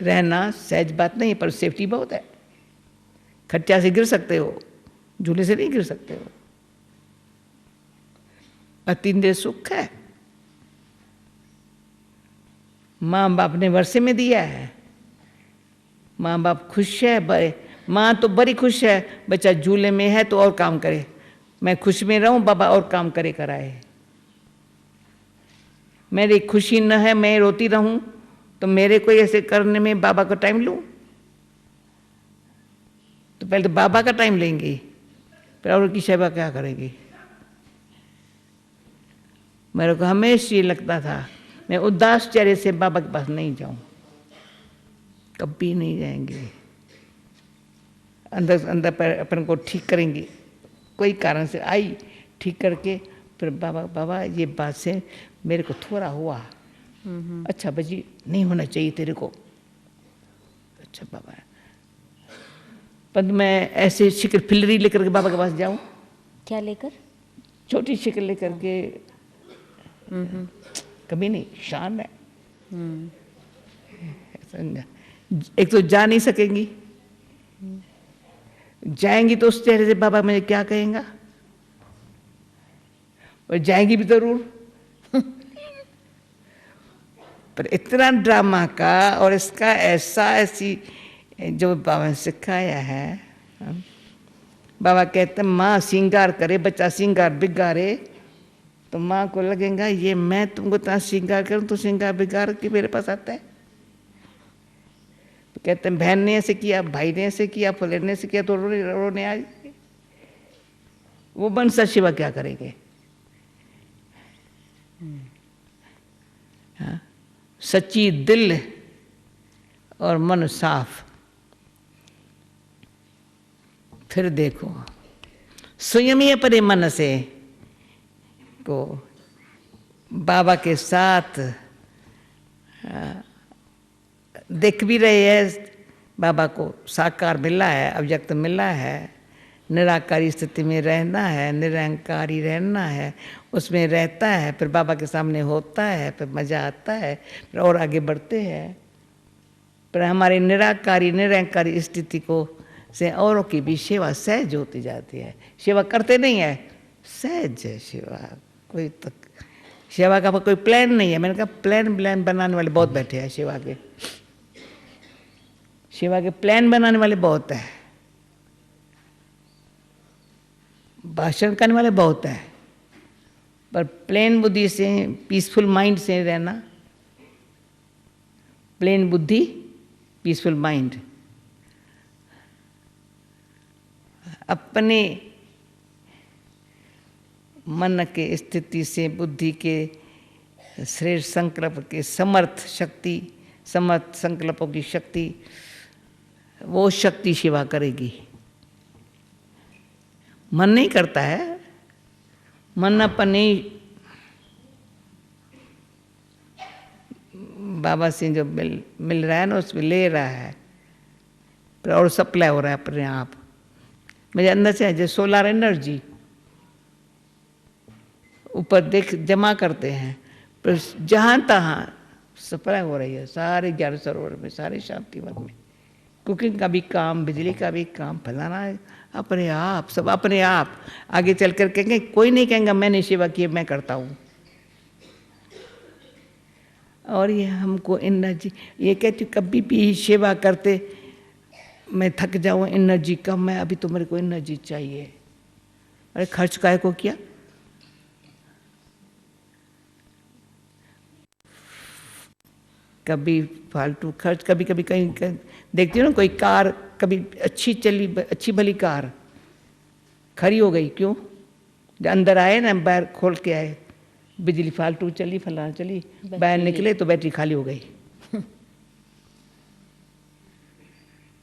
रहना सहज बात नहीं, पर सेफ्टी बहुत है। खच्चा से गिर सकते हो, झूले से नहीं गिर सकते हो। अतीन्द्रिय सुख है, माँ बाप ने वर्षे में दिया है, माँ बाप खुश है, माँ तो बड़ी खुश है, बच्चा झूले में है तो और काम करे, मैं खुश में रहूं, बाबा और काम करे कराए। मेरी खुशी न है, मैं रोती रहूं तो मेरे को ऐसे करने में बाबा का टाइम लूं? तो पहले तो बाबा का टाइम लेंगी, फिर और की सेवा क्या करेगी? मेरे को हमेशा ये लगता था मैं उदास चेहरे से बाबा के पास नहीं जाऊं, कभी नहीं जाएंगे। अंदर अंदर पर अपन को ठीक करेंगे, कोई कारण से आई ठीक करके, फिर बाबा बाबा ये बात से मेरे को थोड़ा हुआ, अच्छा बजी नहीं होना चाहिए तेरे को, अच्छा बाबा, पर मैं ऐसे शिकल फिलरी लेकर के बाबा के पास जाऊं? क्या लेकर? छोटी शिकल लेकर के कभी नहीं, शान है। एक तो जा नहीं सकेंगी, जाएंगी तो उस चेहरे से बाबा मुझे क्या कहेंगा, और जाएंगी भी जरूर। पर इतना ड्रामा का और इसका ऐसी जो बाबा ने सिखाया है, बाबा कहते हैं माँ श्रृंगार करे, बच्चा श्रृंगार बिगाड़े तो माँ को लगेगा ये मैं तुमको इतना श्रृंगार करूँ तो श्रृंगार बिगाड़ के मेरे पास आता है। तो कहते हैं बहन ने ऐसे किया, भाई ने ऐसे किया, फुले ने ऐसे किया तो रोने आ, वो बंसा शिवा क्या करेंगे? हाँ? सच्ची दिल और मन साफ, फिर देखो स्वयं ही अपने मन से को बाबा के साथ देख भी रहे हैं, बाबा को साकार मिला है, अव्यक्त मिला है, निराकारी स्थिति में रहना है, निरंकारी रहना है, उसमें रहता है, फिर बाबा के सामने होता है, फिर मज़ा आता है, फिर और आगे बढ़ते हैं। पर हमारी निराकारी निरंकारी स्थिति को से औरों की भी सेवा सहज होती जाती है। सेवा करते नहीं है, सहज है सेवा, कोई तो सेवा का कोई प्लान नहीं है। मैंने कहा प्लान बनाने वाले बहुत बैठे हैं सेवा के, सेवा के प्लान बनाने वाले बहुत है, भाषण करने वाले बहुत है, पर प्लेन बुद्धि से, पीसफुल माइंड से रहना, प्लेन बुद्धि पीसफुल माइंड, अपने मन के स्थिति से, बुद्धि के श्रेष्ठ संकल्प के समर्थ शक्ति, समर्थ संकल्पों की शक्ति, वो शक्ति सेवा करेगी। मन नहीं करता है, मन अपने बाबा से जो मिल रहा है ना उसमें ले रहा है, और सप्लाई हो रहा है अपने आप। मेरे अंदर से है जो सोलर एनर्जी ऊपर देख जमा करते हैं, पर जहाँ तहाँ सप्लाई हो रही है सारे 11 सरोवर में, सारे शांतिवन में। कुकिंग का भी काम, बिजली का भी काम, फलाना अपने आप, सब अपने आप। आगे चल कर कहेंगे, कोई नहीं कहेंगे मैंने सेवा की, मैं करता हूँ। और ये हमको एनर्जी, ये कहती कभी भी सेवा करते मैं थक जाऊँ, एनर्जी कम है, अभी तो मेरे को एनर्जी चाहिए। अरे खर्च काहे को किया? कभी फालतू खर्च, कभी कभी कहीं देखती हो ना कोई कार कभी अच्छी चली, अच्छी भली कार खड़ी हो गई, क्यों? जब अंदर आए ना, बाहर खोल के आए, बिजली फालतू चली, फलाना चली, बाहर निकले तो बैटरी खाली हो गई।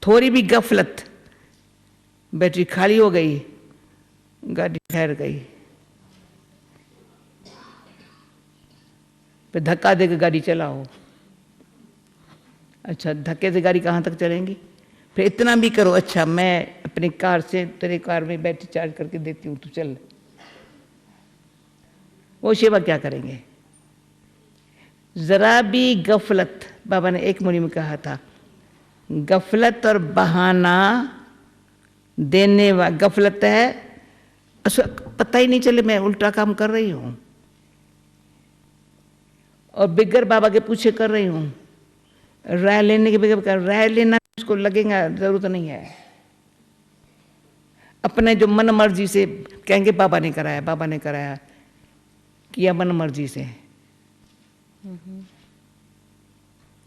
थोड़ी भी गफलत, बैटरी खाली हो गई गाड़ी ठहर गई, फिर धक्का देकर गाड़ी चलाओ। अच्छा, धक्के से गाड़ी कहाँ तक चलेंगी? फिर इतना भी करो, अच्छा मैं अपनी कार से तेरे कार में बैटरी चार्ज करके देती हूँ, तू चल। वो सेवा क्या करेंगे? जरा भी गफलत, बाबा ने एक मुनि में कहा था, गफलत और बहाना देने वाला, गफलत है पता ही नहीं चले मैं उल्टा काम कर रही हूँ, और बिगर बाबा के पूछे कर रही हूँ, राय लेने के बगैर कर, राय लेना उसको लगेगा जरूरत नहीं है। अपने जो मन मर्जी से कहेंगे बाबा ने कराया, बाबा ने कराया, किया मन मर्जी से,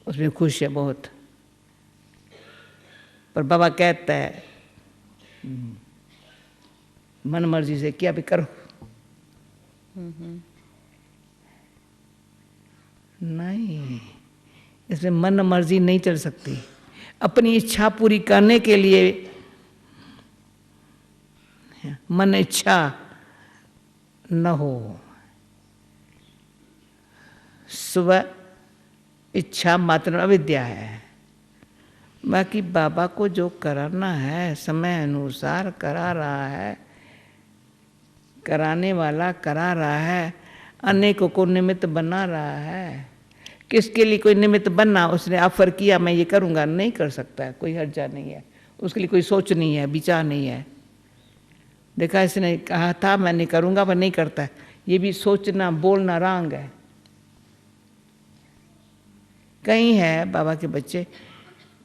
उसमें खुश है बहुत। पर बाबा कहता है मन मर्जी से किया भी करो। नहीं, इसमें मन मर्जी नहीं चल सकती। अपनी इच्छा पूरी करने के लिए मन इच्छा न हो, स्व इच्छा मात्र अविद्या है। बाकी बाबा को जो कराना है समय अनुसार करा रहा है, कराने वाला करा रहा है, अनेकों को निमित्त बना रहा है। किसके लिए कोई निमित्त बनना, उसने ऑफर किया मैं ये करूँगा, नहीं कर सकता है, कोई हर्जा नहीं है, उसके लिए कोई सोच नहीं है, विचार नहीं है। देखा, इसने कहा था मैं नहीं करूँगा पर नहीं करता है, ये भी सोचना बोलना रांग है। कहीं है बाबा के बच्चे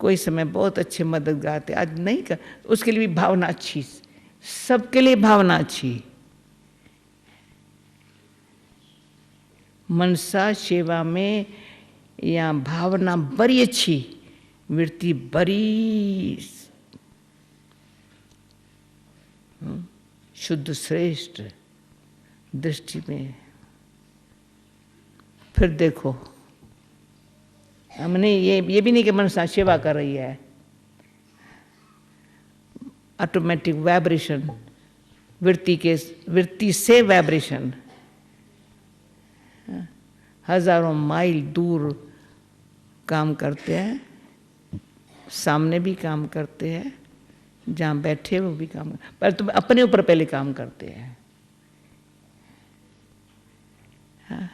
कोई समय बहुत अच्छे मददगार थे, आज नहीं कर, उसके लिए भी भावना अच्छी, सबके लिए भावना अच्छी। मनसा सेवा में या भावना बड़ी अच्छी, वृत्ति बड़ी शुद्ध श्रेष्ठ दृष्टि में। फिर देखो, हमने ये भी नहीं कि मनसा सेवा कर रही है, ऑटोमेटिक वाइब्रेशन, वृत्ति से वाइब्रेशन, हजारों माइल दूर काम करते हैं, सामने भी काम करते हैं, जहाँ बैठे वो भी काम, पर तुम अपने ऊपर पहले काम करते हैं। हाँ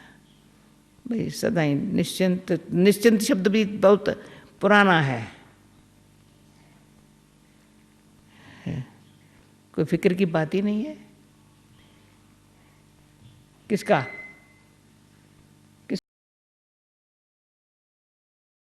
भाई, सदा ही निश्चिंत, निश्चिंत शब्द भी बहुत पुराना है, कोई फिक्र की बात ही नहीं है। किसका?